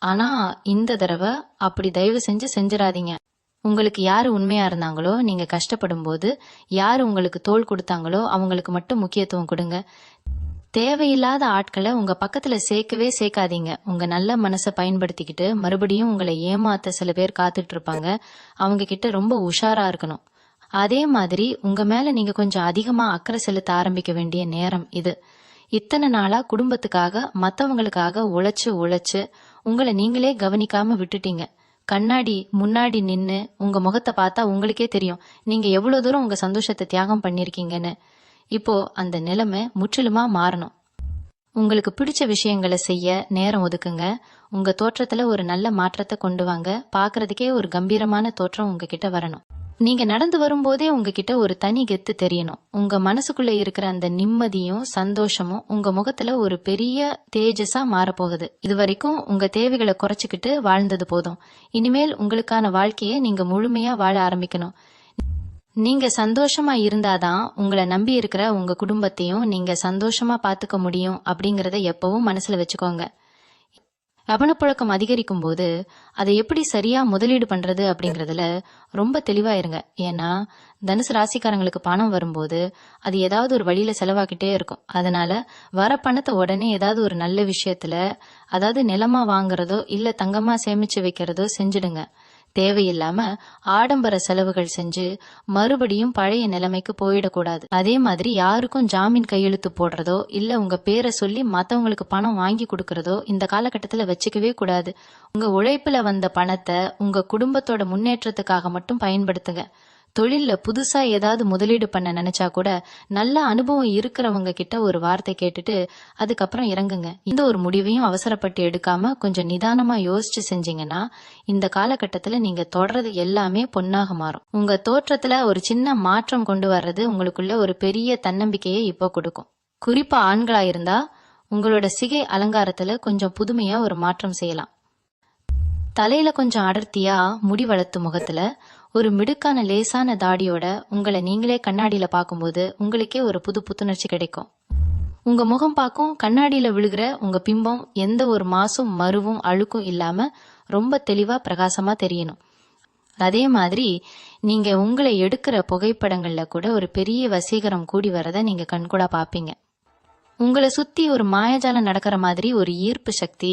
[SPEAKER 1] ஆனா இந்த தடவை அப்படி தயவு செஞ்சு செஞ்சிடாதீங்க. உங்களுக்கு யாரு உண்மையா இருந்தாங்களோ, நீங்க கஷ்டப்படும் போது யாரு உங்களுக்கு தோள் கொடுத்தாங்களோ அவங்களுக்கு மட்டும் முக்கியத்துவம் கொடுங்க. தேவையில்லாத ஆட்களை உங்க பக்கத்துல சேர்க்கவே சேர்க்காதீங்க. உங்க நல்ல மனசை பயன்படுத்திக்கிட்டு மறுபடியும் உங்களை ஏமாத்த சில பேர் காத்துட்டு இருப்பாங்க. அவங்க கிட்ட ரொம்ப உஷாரா இருக்கணும். அதே மாதிரி உங்க மேல நீங்க கொஞ்சம் அதிகமா அக்கறை செலுத்த ஆரம்பிக்க வேண்டிய நேரம் இது. இத்தனை நாளா குடும்பத்துக்காக மத்தவங்களுக்காக உழைச்சு உங்களை நீங்களே கவனிக்காம விட்டுட்டீங்க. கண்ணாடி முன்னாடி நின்னு உங்க முகத்தை பார்த்தா உங்களுக்கே தெரியும் நீங்க எவ்வளவு தூரம் உங்க சந்தோஷத்தை தியாகம் பண்ணிருக்கீங்கன்னு. இப்போ அந்த நிலைமை முற்றிலுமா மாறணும். உங்களுக்கு பிடிச்ச விஷயங்களை செய்ய நேரம் ஒதுக்குங்க. உங்க தோற்றத்துல ஒரு நல்ல மாற்றத்தை கொண்டு வாங்க. பாக்குறதுக்கே ஒரு கம்பீரமான தோற்றம் உங்ககிட்ட வரணும். நீங்க நடந்து வரும்போதே உங்ககிட்ட ஒரு தனி கெத்து தெரியணும். உங்க மனசுக்குள்ள இருக்கிற அந்த நிம்மதியும் சந்தோஷமும் உங்க முகத்துல ஒரு பெரிய தேஜஸா மாறப்போகுது. இது வரைக்கும் உங்க தேவைகளை குறைச்சிக்கிட்டு வாழ்ந்தது போதும். இனிமேல் உங்களுக்கான வாழ்க்கையை நீங்க முழுமையா வாழ ஆரம்பிக்கணும். நீங்க சந்தோஷமா இருந்தாதான் உங்களை நம்பி இருக்கிற உங்க குடும்பத்தையும் நீங்க சந்தோஷமா பாத்துக்க முடியும் அப்படிங்கறத எப்பவும் மனசுல வச்சுக்கோங்க. கவனப்புழக்கம் அதிகரிக்கும் போது அதை எப்படி சரியா முதலீடு பண்றது அப்படிங்கறதுல ரொம்ப தெளிவா இருங்க. ஏன்னா தனுசு ராசிக்காரங்களுக்கு பணம் வரும்போது அது ஏதாவது ஒரு வழியில செலவாக்கிட்டே இருக்கும். அதனால வர பணத்தை உடனே ஏதாவது ஒரு நல்ல விஷயத்துல, அதாவது நிலமா வாங்குறதோ இல்ல தங்கமா சேமிச்சு வைக்கிறதோ செஞ்சிடுங்க. தேவையில்லாம ஆடம்பர செலவுகள் செஞ்சு மறுபடியும் பழைய நிலைமைக்கு போயிடக்கூடாது. அதே மாதிரி யாருக்கும் ஜாமீன் கையெழுத்து போடுறதோ இல்ல உங்க பேரை சொல்லி மத்தவங்களுக்கு பணம் வாங்கி கொடுக்கறதோ இந்த காலகட்டத்துல வச்சுக்கவே கூடாது. உங்க உழைப்புல வந்த பணத்தை உங்க குடும்பத்தோட முன்னேற்றத்துக்காக மட்டும் பயன்படுத்துங்க. தொழில்ல புதுசா ஏதாவது முதலீடு பண்ண நினைச்சா கூட நல்ல அனுபவம் இருக்கிறவங்க கிட்ட ஒரு வார்த்தை கேட்டுட்டு அதுக்கப்புறம் இறங்குங்க. இந்த ஒரு முடிவையும் அவசரப்பட்டு எடுக்காம கொஞ்சம் நிதானமா யோசிச்சு செஞ்சீங்கன்னா இந்த காலகட்டத்துல நீங்க தொடர்றது எல்லாமே பொன்னாக மாறும். உங்க தோற்றத்துல ஒரு சின்ன மாற்றம் கொண்டு வர்றது உங்களுக்குள்ள ஒரு பெரிய தன்னம்பிக்கையை இப்போ கொடுக்கும். குறிப்பா ஆண்களா இருந்தா உங்களோட சிகை அலங்காரத்துல கொஞ்சம் புதுமையா ஒரு மாற்றம் செய்யலாம். தலையில கொஞ்சம் அடர்த்தியா முடி வளர்த்து முகத்துல ஒரு மிடுக்கான லேசான தாடியோட உங்களை நீங்களே கண்ணாடியில பார்க்கும்போது உங்களுக்கே ஒரு புது புத்துணர்ச்சி கிடைக்கும். உங்க முகம் பார்க்கும் கண்ணாடியில விழுகிற உங்க பிம்பம் எந்த ஒரு மாசும் மருவும் அழுக்கும் இல்லாம ரொம்ப தெளிவா பிரகாசமா தெரியணும். அதே மாதிரி நீங்க உங்களை எடுக்கிற புகைப்படங்கள்ல கூட ஒரு பெரிய வசீகரம் கூடி வரத நீங்க கண்கூடா பாப்பீங்க. உங்களை சுத்தி ஒரு மாயஜாலம் நடக்கிற மாதிரி ஒரு ஈர்ப்பு சக்தி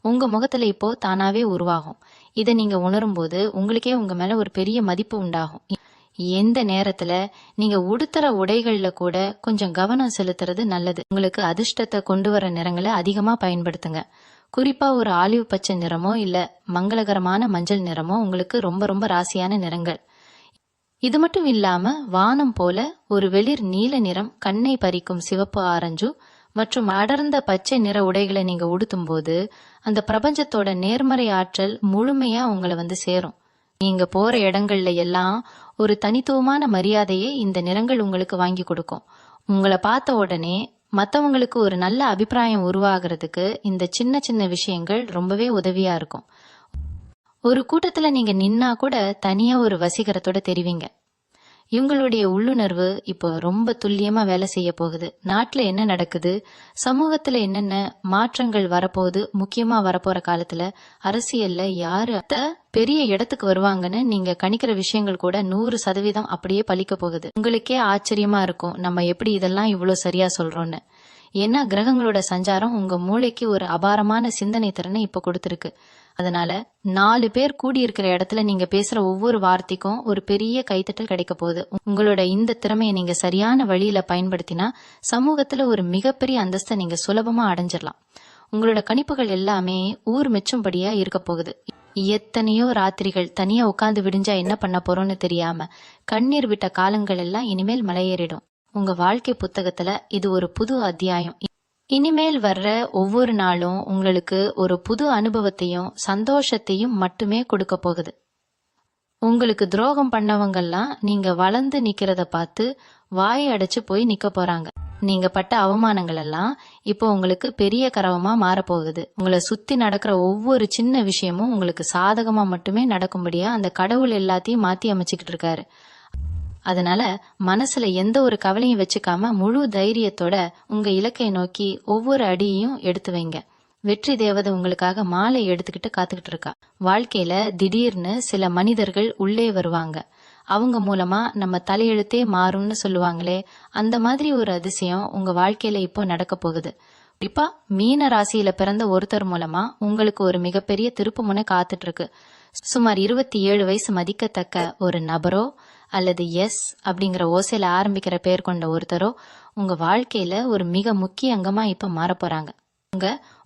[SPEAKER 1] உங்க முகத்துல இப்போ தானாவே உருவாகும். இதை நீங்க உணரும் போது உங்களுக்கே உங்க மேல ஒரு பெரிய மதிப்பு உண்டாகும். எந்த நேரத்துல நீங்க உடுத்துற உடைகள்ல கூட கொஞ்சம் கவனம் செலுத்துறது நல்லது. உங்களுக்கு அதிர்ஷ்டத்தை கொண்டு வர நிறங்களை அதிகமா பயன்படுத்துங்க. குறிப்பா ஒரு ஆலிவ் பச்சை நிறமோ இல்ல மங்களகரமான மஞ்சள் நிறமோ உங்களுக்கு ரொம்ப ரொம்ப ராசியான நிறங்கள். இது மட்டும் இல்லாம வானம் போல ஒரு வெளிர் நீல நிறம், கண்ணை பறிக்கும் சிவப்பு ஆரஞ்சு மற்றும் அடர்ந்த பச்சை நிற உடைகளை நீங்க உடுத்தும் போது அந்த பிரபஞ்சத்தோட நேர்மறை ஆற்றல் முழுமையா உங்களை வந்து சேரும். நீங்க போற இடங்கள்ல எல்லாம் ஒரு தனித்துவமான மரியாதையை இந்த நிறங்கள் உங்களுக்கு வாங்கி கொடுக்கும். உங்களை பார்த்த உடனே மத்தவங்களுக்கு ஒரு நல்ல அபிப்பிராயம் உருவாகிறதுக்கு இந்த சின்ன சின்ன விஷயங்கள் ரொம்பவே உதவியா இருக்கும். ஒரு கூட்டத்துல நீங்க நின்னா கூட தனியா ஒரு வசீகரத்தோட தெரிவிங்க. இவங்களுடைய உள்ளுணர்வு இப்போ ரொம்ப துல்லியமா வேலை செய்ய போகுது. நாட்டுல என்ன நடக்குது, சமூகத்துல என்னென்ன மாற்றங்கள் வரப்போகுது, முக்கியமா வரப்போற காலத்துல அரசியல்ல யாரு பெரிய இடத்துக்கு வருவாங்கன்னு நீங்க கணிக்கிற விஷயங்கள் கூட 100% அப்படியே பலிக்க போகுது. உங்களுக்கே ஆச்சரியமா இருக்கும் நம்ம எப்படி இதெல்லாம் இவ்வளவு சரியா சொல்றோம்னு. ஏன்னா கிரகங்களோட சஞ்சாரம் உங்க மூளைக்கு ஒரு அபாரமான சிந்தனை திறனை இப்ப கொடுத்திருக்கு. அதனால 4 பேர் கூடி இருக்கிற இடத்துல நீங்க பேசுற ஒவ்வொரு வார்த்தைக்கும் ஒரு பெரிய கைத்தட்டல் கிடைக்க போகுது. உங்களோட இந்த திறமையை நீங்க சரியான வழியில பயன்படுத்தினா சமூகத்துல ஒரு மிகப்பெரிய அந்தஸ்தை நீங்க சுலபமா அடைஞ்சிடலாம். உங்களோட கணிப்புகள் எல்லாமே ஊர் மெச்சும்படியா இருக்க போகுது. எத்தனையோ ராத்திரிகள் தனியா உட்கார்ந்து விடிஞ்சா என்ன பண்ண போறோம்னு தெரியாம கண்ணீர் விட்ட காலங்கள் எல்லாம் இனிமேல் மலையேறிடும். உங்க வாழ்க்கை புத்தகத்துல இது ஒரு புது அத்தியாயம். இனிமேல் வர்ற ஒவ்வொரு நாளும் உங்களுக்கு ஒரு புது அனுபவத்தையும் சந்தோஷத்தையும் மட்டுமே கொடுக்க போகுது. உங்களுக்கு துரோகம் பண்ணவங்கெல்லாம் நீங்க வளர்ந்து நிக்கிறத பார்த்து வாயை அடைச்சு போய் நிக்க போறாங்க. நீங்க பட்ட அவமானங்கள் எல்லாம் இப்போ உங்களுக்கு பெரிய கரவமா மாறப்போகுது. உங்களை சுத்தி நடக்கிற ஒவ்வொரு சின்ன விஷயமும் உங்களுக்கு சாதகமா மட்டுமே நடக்கும்படியா அந்த கடவுள் எல்லாத்தையும் மாத்தி அமைச்சுக்கிட்டு இருக்காரு. அதனால மனசுல எந்த ஒரு கவலையும் வச்சுக்காம முழு தைரியத்தோட உங்க இலக்கை நோக்கி ஒவ்வொரு அடியையும் எடுத்து வைங்க. வெற்றி தேவதை உங்களுக்காக மாலை எடுத்துக்கிட்டு காத்துக்கிட்டு இருக்கா. வாழ்க்கையில திடீர்னு சில மனிதர்கள் உள்ளே வருவாங்க. அவங்க மூலமா நம்ம தலையெழுத்தே மாறும்னு சொல்லுவாங்களே, அந்த மாதிரி ஒரு அதிசயம் உங்க வாழ்க்கையில இப்போ நடக்க போகுது. குறிப்பா மீன ராசியில பிறந்த ஒருத்தர் மூலமா உங்களுக்கு ஒரு மிகப்பெரிய திருப்பு முனை காத்துட்டு இருக்கு. சுமார் 27 வயசு மதிக்கத்தக்க ஒரு நபரோ அல்லது எஸ் அப்படிங்கிற ஓசையில ஆரம்பிக்கிற பேர் கொண்ட ஒருத்தரோ உங்க வாழ்க்கையில ஒரு மிக முக்கிய அங்கமா இப்ப மாற போறாங்க.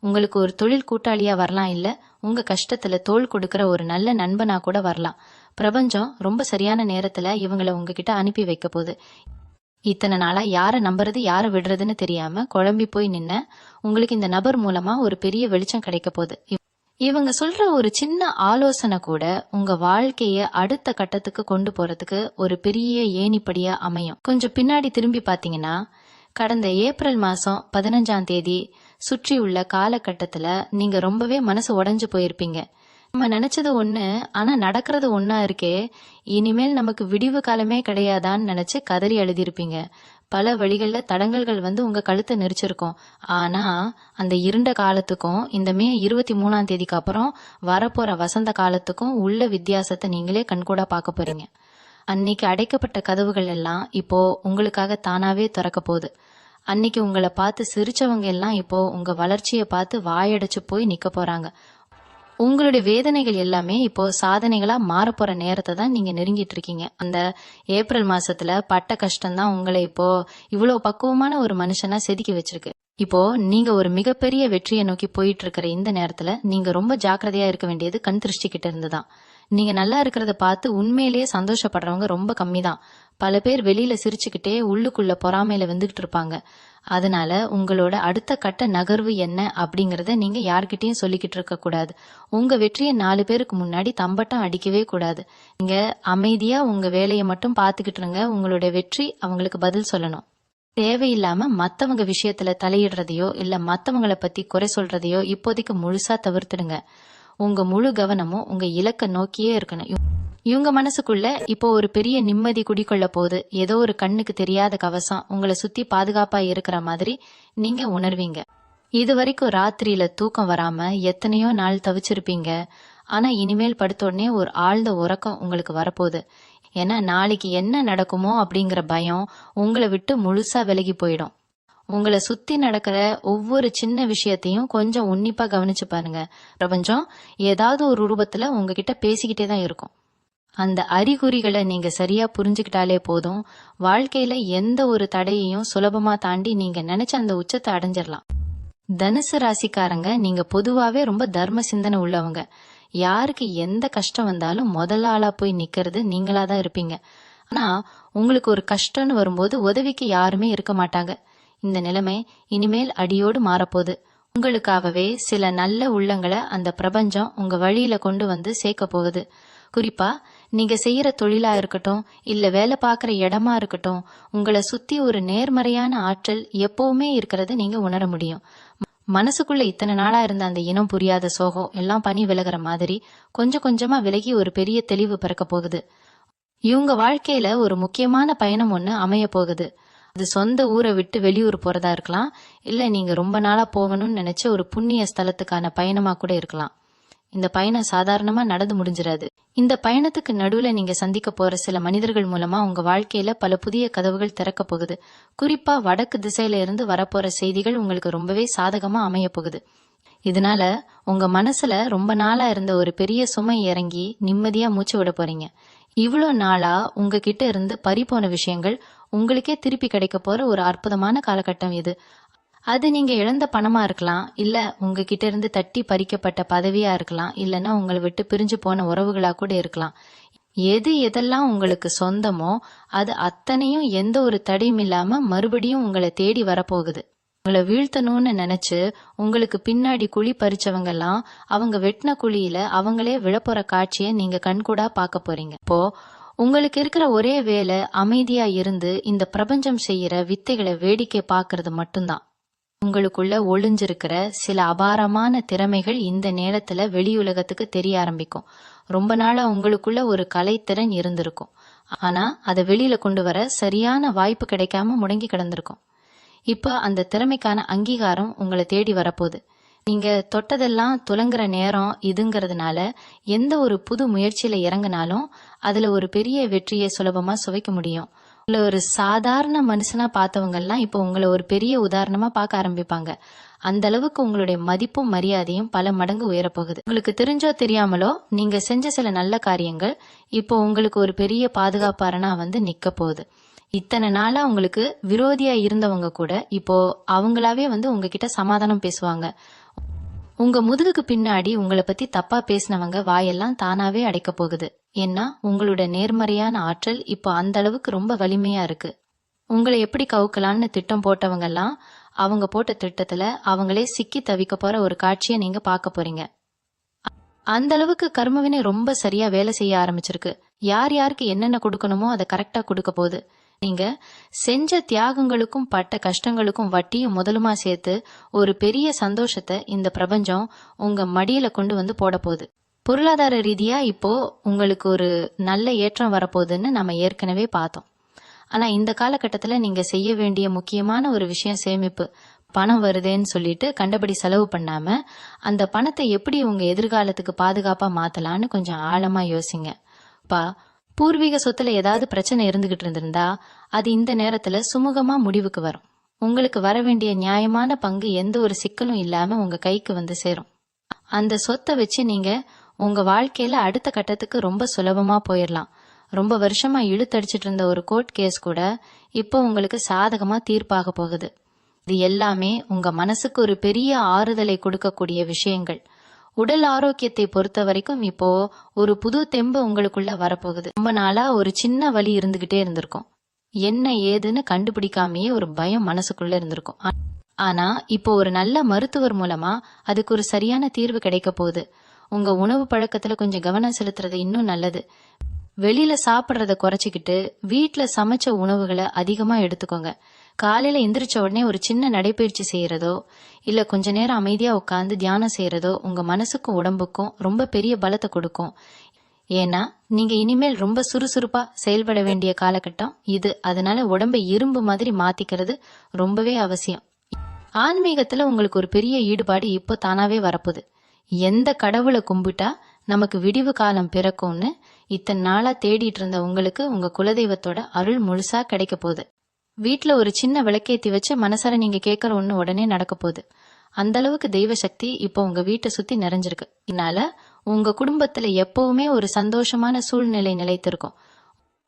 [SPEAKER 1] உங்களுக்கு ஒரு தொழில் கூட்டாளியா வரலாம், இல்ல உங்க கஷ்டத்துல தோள் கொடுக்கிற ஒரு நல்ல நண்பனா கூட வரலாம். பிரபஞ்சம் ரொம்ப சரியான நேரத்துல இவங்களை உங்ககிட்ட அனுப்பி வைக்க போகுது. இத்தனை நாளா யாரை நம்புறது யாரை விடுறதுன்னு தெரியாம குழம்பி போய் நின்ன உங்களுக்கு இந்த நபர் மூலமா ஒரு பெரிய வெளிச்சம் கிடைக்க போகுது. இவங்க சொல்ற ஒரு சின்ன ஆலோசனை கூட உங்க வாழ்க்கைய அடுத்த கட்டத்துக்கு கொண்டு போறதுக்கு ஒரு பெரிய ஏணிப்படியா அமையும். கொஞ்சம் பின்னாடி திரும்பி பாத்தீங்கன்னா கடந்த ஏப்ரல் மாசம் 15ஆம் தேதி சுற்றி உள்ள காலகட்டத்துல நீங்க ரொம்பவே மனசு உடைஞ்சு போயிருப்பீங்க. நம்ம நினைச்சது ஒண்ணு, ஆனா நடக்கிறது ஒண்ணா இருக்கே, இனிமேல் நமக்கு விடிவு காலமே கிடையாதான்னு நினைச்சு கதறி எழுதியிருப்பீங்க. பல வழிகள்ல தடங்கல்கள் உங்க கழுத்தை நெரிச்சிருக்கும். ஆனா அந்த இருண்ட காலத்துக்கும் இந்த மே 23ஆம் தேதிக்கு அப்புறம் வரப்போற வசந்த காலத்துக்கும் உள்ள வித்தியாசத்தை நீங்களே கண்கூடா பார்க்க போறீங்க. அன்னைக்கு அடைக்கப்பட்ட கதவுகள் எல்லாம் இப்போ உங்களுக்காக தானாவே திறக்க போகுது. அன்னைக்கு உங்களை பார்த்து சிரிச்சவங்க எல்லாம் இப்போ உங்க வளர்ச்சியை பார்த்து வாயடைச்சு போய் நிக்க போறாங்க. உங்களுடைய வேதனைகள் எல்லாமே இப்போ சாதனைகளா மாறப்போற நேரத்தை தான் நீங்க நெருங்கிட்டு இருக்கீங்க. அந்த ஏப்ரல் மாசத்துல பட்ட கஷ்டம் தான் உங்களை இப்போ இவ்வளவு பக்குவமான ஒரு மனுஷனா செதுக்கி வச்சிருக்கு. இப்போ நீங்க ஒரு மிகப்பெரிய வெற்றியை நோக்கி போயிட்டு இருக்கிற இந்த நேரத்துல நீங்க ரொம்ப ஜாக்கிரதையா இருக்க வேண்டியது கண் திருஷ்டி கிட்ட இருந்துதான். நீங்க நல்லா இருக்கிறத பார்த்து உண்மையிலேயே சந்தோஷப்படுறவங்க ரொம்ப கம்மி தான். பல பேர் வெளியில சிரிச்சுக்கிட்டே உள்ளுக்குள்ள பொறாமையில வந்துகிட்டு இருப்பாங்க. அதனால உங்களோட அடுத்த கட்ட நகர்வு என்ன அப்படிங்கறத நீங்க யார்கிட்டயும் சொல்லிக்கிட்டு இருக்க கூடாது. உங்க வெற்றியை 4 பேருக்கு முன்னாடி தம்பட்டம் அடிக்கவே கூடாது. நீங்க அமைதியா உங்க வேலையை மட்டும் பாத்துக்கிட்டு இருங்க. உங்களோட வெற்றி அவங்களுக்கு பதில் சொல்லணும். தேவையில்லாம மத்தவங்க விஷயத்துல தலையிடுறதையோ இல்ல மத்தவங்களை பத்தி குறை சொல்றதையோ இப்போதைக்கு முழுசா தவிர்த்துடுங்க. உங்க முழு கவனமும் உங்க இலக்க நோக்கியே இருக்கணும். இவங்க மனசுக்குள்ள இப்போ ஒரு பெரிய நிம்மதி குடிக்கொள்ள போகுது. ஏதோ ஒரு கண்ணுக்கு தெரியாத கவசம் உங்களை சுத்தி பாதுகாப்பா இருக்கிற மாதிரி நீங்க உணர்வீங்க. இது வரைக்கும் ராத்திரியில தூக்கம் வராம எத்தனையோ நாள் தவிச்சிருப்பீங்க. ஆனா இனிமேல் படுத்த உடனே ஒரு ஆழ்ந்த உறக்கம் உங்களுக்கு வரப்போகுது. ஏன்னா நாளைக்கு என்ன நடக்குமோ அப்படிங்கிற பயம் உங்களை விட்டு முழுசா விலகி போயிடும். உங்களை சுத்தி நடக்கிற ஒவ்வொரு சின்ன விஷயத்தையும் கொஞ்சம் உன்னிப்பா கவனிச்சு பாருங்க. பிரபஞ்சம் ஏதாவது ஒரு ரூபத்துல உங்ககிட்ட பேசிக்கிட்டே தான் இருக்கும். அந்த அறிகுறிகளை நீங்க சரியா புரிஞ்சுக்கிட்டாலே போதும். வாழ்க்கையில எந்த ஒரு தடையையும் சுலபமா தாண்டி நீங்க நினைச்ச அந்த உச்சத்தை அடைஞ்சிடலாம். தனுசு ராசிக்காரங்க நீங்க பொதுவாவே ரொம்ப தர்ம சிந்தனை உள்ளவங்க. யாருக்கு எந்த கஷ்டம் வந்தாலும் முதல் ஆளா போய் நிக்கிறது நீங்களாதான் இருப்பீங்க. ஆனா உங்களுக்கு ஒரு கஷ்டம்னு வரும்போது உதவிக்கு யாருமே இருக்க மாட்டாங்க. இந்த நிலைமை இனிமேல் அடியோடு மாறப்போகுது. உங்களுக்காகவே சில நல்ல உள்ளங்களை அந்த பிரபஞ்சம் உங்க வழியில கொண்டு வந்து சேர்க்க போகுது. குறிப்பா நீங்க செய்யற தொழிலா இருக்கட்டும் இல்ல வேலை பார்க்கற இடமா இருக்கட்டும், உங்களை சுத்தி ஒரு நேர்மறையான ஆற்றல் எப்பவுமே இருக்கிறத நீங்க உணர முடியும். மனசுக்குள்ள இத்தனை நாளா இருந்த அந்த இனம் புரியாத சோகம் எல்லாம் பனி விலகிற மாதிரி கொஞ்சம் கொஞ்சமா விலகி ஒரு பெரிய தெளிவு பிறக்க போகுது. இவங்க வாழ்க்கையில ஒரு முக்கியமான பயணம் ஒண்ணு அமைய போகுது. அது சொந்த ஊரை விட்டு வெளியூர் போறதா இருக்கலாம், இல்ல நீங்க ரொம்ப நாளா போகணும்னு நினைச்ச ஒரு புண்ணிய ஸ்தலத்துக்கான பயணமா கூட இருக்கலாம். இந்த பயணம் சாதாரணமா நடந்து முடிஞ்சிடாது. இந்த பயணத்துக்கு நடுவுல நீங்க சந்திக்க போற சில மனிதர்கள் மூலமா உங்க வாழ்க்கையில பல புதிய கதவுகள் திறக்க போகுது. குறிப்பா வடக்கு திசையில இருந்து வரப்போற செய்திகள் உங்களுக்கு ரொம்பவே சாதகமா அமைய போகுது. இதனால உங்க மனசுல ரொம்ப நாளா இருந்த ஒரு பெரிய சுமை இறங்கி நிம்மதியா மூச்சு விட போறீங்க. இவ்வளோ நாளா உங்ககிட்ட இருந்து பறிபோன விஷயங்கள் உங்களுக்கே திருப்பி கிடைக்க போற ஒரு அற்புதமான காலகட்டம் இது. அது நீங்க இழந்த பணமா இருக்கலாம், இல்ல உங்ககிட்ட இருந்து தட்டி பறிக்கப்பட்ட பதவியா இருக்கலாம், இல்லைன்னா உங்களை விட்டு பிரிஞ்சு போன உறவுகளா கூட இருக்கலாம். எதெல்லாம் உங்களுக்கு சொந்தமோ அது அத்தனையும் எந்த ஒரு தடையும் இல்லாம மறுபடியும் உங்களை தேடி வரப்போகுது. உங்களை வீழ்த்தணும்னு நினைச்சு உங்களுக்கு பின்னாடி குழி பறிச்சவங்க எல்லாம் அவங்க வெட்டின குழியில அவங்களே விழப்போற காட்சியை நீங்க கண்கூடா பார்க்க போறீங்க. இப்போ உங்களுக்கு இருக்கிற ஒரே வேலை அமைதியா இருந்து இந்த பிரபஞ்சம் செய்யற வித்தைகளை வேடிக்கை பார்க்கறது மட்டும்தான். உங்களுக்குள்ள ஒளிஞ்சிருக்கிற சில அபாரமான திறமைகள் இந்த நேரத்துல வெளியுலகத்துக்கு தெரிய ஆரம்பிக்கும். ரொம்ப நாளா உங்களுக்குள்ள ஒரு கலைத்திறன் இருந்திருக்கும், ஆனா அதை வெளியில கொண்டு வர சரியான வாய்ப்பு கிடைக்காம முடங்கி கிடந்திருக்கும். இப்ப அந்த திறமைக்கான அங்கீகாரம் உங்களை தேடி வரப்போகுது. நீங்க தொட்டதெல்லாம் துலங்குற நேரம் இதுங்கிறதுனால எந்த ஒரு புது முயற்சியில இறங்கினாலும் அதுல ஒரு பெரிய வெற்றியை சுலபமா சுவைக்க முடியும். உங்களை ஒரு சாதாரண மனுஷனா பார்த்தவங்க எல்லாம் இப்போ உங்களை ஒரு பெரிய உதாரணமா பார்க்க ஆரம்பிப்பாங்க. அந்த அளவுக்கு உங்களுடைய மதிப்பும் மரியாதையும் பல மடங்கு உயரப்போகுது. உங்களுக்கு தெரிஞ்சோ தெரியாமலோ நீங்க செஞ்ச சில நல்ல காரியங்கள் இப்போ உங்களுக்கு ஒரு பெரிய பாதுகாப்பாரனா நிக்க போகுது. இத்தனை நாளா உங்களுக்கு விரோதியா இருந்தவங்க கூட இப்போ அவங்களாவே உங்ககிட்ட சமாதானம் பேசுவாங்க. உங்க முதுகுக்கு பின்னாடி உங்களை பத்தி தப்பா பேசினவங்க வாயெல்லாம் தானாவே அடைக்க போகுது. ஏன்னா உங்களோட நேர்மறையான ஆற்றல் இப்போ அந்த அளவுக்கு ரொம்ப வலிமையா இருக்கு. உங்களை எப்படி கவுக்கலான்னு திட்டம் போட்டவங்க எல்லாம் அவங்க போட்ட திட்டத்துல அவங்களே சிக்கி தவிக்க போற ஒரு காட்சியை நீங்க பார்க்க போறீங்க. அந்த அளவுக்கு கர்மவினை ரொம்ப சரியா வேலை செய்ய ஆரம்பிச்சிருக்கு. யார் யாருக்கு என்னென்ன கொடுக்கணுமோ அதை கரெக்டா கொடுக்க போகுது. நீங்க செஞ்ச தியாகங்களுக்கும் பட்ட கஷ்டங்களுக்கும் வட்டியும் முதலுமா சேர்த்து ஒரு பெரிய சந்தோஷத்தை இந்த பிரபஞ்சம் உங்க மடியில கொண்டு போட போகுது. பொருளாதார ரீதியா இப்போ உங்களுக்கு ஒரு நல்ல ஏற்றம் வரப்போகுதுன்னு நம்ம ஏற்கனவே பார்த்தோம். ஆனா இந்த காலகட்டத்துல நீங்க செய்ய வேண்டிய முக்கியமான ஒரு விஷயம் சேமிப்பு. பணம் வருதேன்னு சொல்லிட்டு கண்டபடி செலவு பண்ணாம அந்த பணத்தை எப்படி உங்க எதிர்காலத்துக்கு பாதுகாப்பா மாத்தலாம்னு கொஞ்சம் ஆழமா யோசிங்க. பூர்வீக சொத்துல ஏதாவது பிரச்சனை இருந்துகிட்டு இருந்திருந்தா அது இந்த நேரத்துல சுமூகமா முடிவுக்கு வரும். உங்களுக்கு வர வேண்டிய நியாயமான பங்கு எந்த ஒரு சிக்கலும் இல்லாம உங்க கைக்கு வந்து சேரும். அந்த சொத்தை வச்சு நீங்க உங்க வாழ்க்கையில அடுத்த கட்டத்துக்கு ரொம்ப சுலபமா போயிடலாம். ரொம்ப வருஷமா இழுத்தடிச்சிட்டு இருந்த ஒரு கோர்ட் கேஸ் கூட இப்போ உங்களுக்கு சாதகமா தீர்ப்பாக போகுது. இது எல்லாமே உங்க மனசுக்கு ஒரு பெரிய ஆறுதலை கொடுக்கக்கூடிய விஷயங்கள். உடல் ஆரோக்கியத்தை பொறுத்த வரைக்கும் இப்போ ஒரு புது தெம்பு உங்களுக்குள்ள வரப்போகுது. ரொம்ப நாளா ஒரு சின்ன வலி இருந்துகிட்டே இருந்திருக்கும். என்ன ஏதுன்னு கண்டுபிடிக்காமயே ஒரு பயம் மனசுக்குள்ள இருந்திருக்கும். ஆனா இப்போ ஒரு நல்ல மருத்துவர் மூலமா அதுக்கு ஒரு சரியான தீர்வு கிடைக்க போகுது. உங்க உணவு பழக்கத்துல கொஞ்சம் கவனம் செலுத்துறது இன்னும் நல்லது. வெளியில சாப்பிட்றத குறைச்சிக்கிட்டு வீட்டுல சமைச்ச உணவுகளை அதிகமா எடுத்துக்கோங்க. காலையில எந்திரிச்ச உடனே ஒரு சின்ன நடைப்பயிற்சி செய்யறதோ இல்ல கொஞ்ச நேரம் அமைதியா உட்காந்து தியானம் செய்யறதோ உங்க மனசுக்கும் உடம்புக்கும் ரொம்ப பெரிய பலத்தை கொடுக்கும். ஏன்னா நீங்க இனிமேல் ரொம்ப சுறுசுறுப்பா செயல்பட வேண்டிய காலகட்டம் இது. அதனால உடம்பை இரும்பு மாதிரி மாத்திக்கிறது ரொம்பவே அவசியம். ஆன்மீகத்துல உங்களுக்கு ஒரு பெரிய ஈடுபாடு இப்போ தானாவே வரப்போகுது. எந்த கடவுளை கும்பிட்டா நமக்கு விடிவு காலம் பிறக்கும்னு இத்தனை நாளா தேடிட்டு இருந்த உங்களுக்கு உங்க குலதெய்வத்தோட அருள் முழுசா கிடைக்க போகுது. வீட்டுல ஒரு சின்ன விளக்கேத்தி வச்சு மனசார நீங்க கேட்கற ஒண்ணு உடனே நடக்க போகுது. அந்த அளவுக்கு தெய்வ சக்தி இப்போ உங்க வீட்டை சுத்தி நிறைஞ்சிருக்கு. இதனால உங்க குடும்பத்துல எப்பவுமே ஒரு சந்தோஷமான சூழ்நிலை நிலைத்திருக்கும்.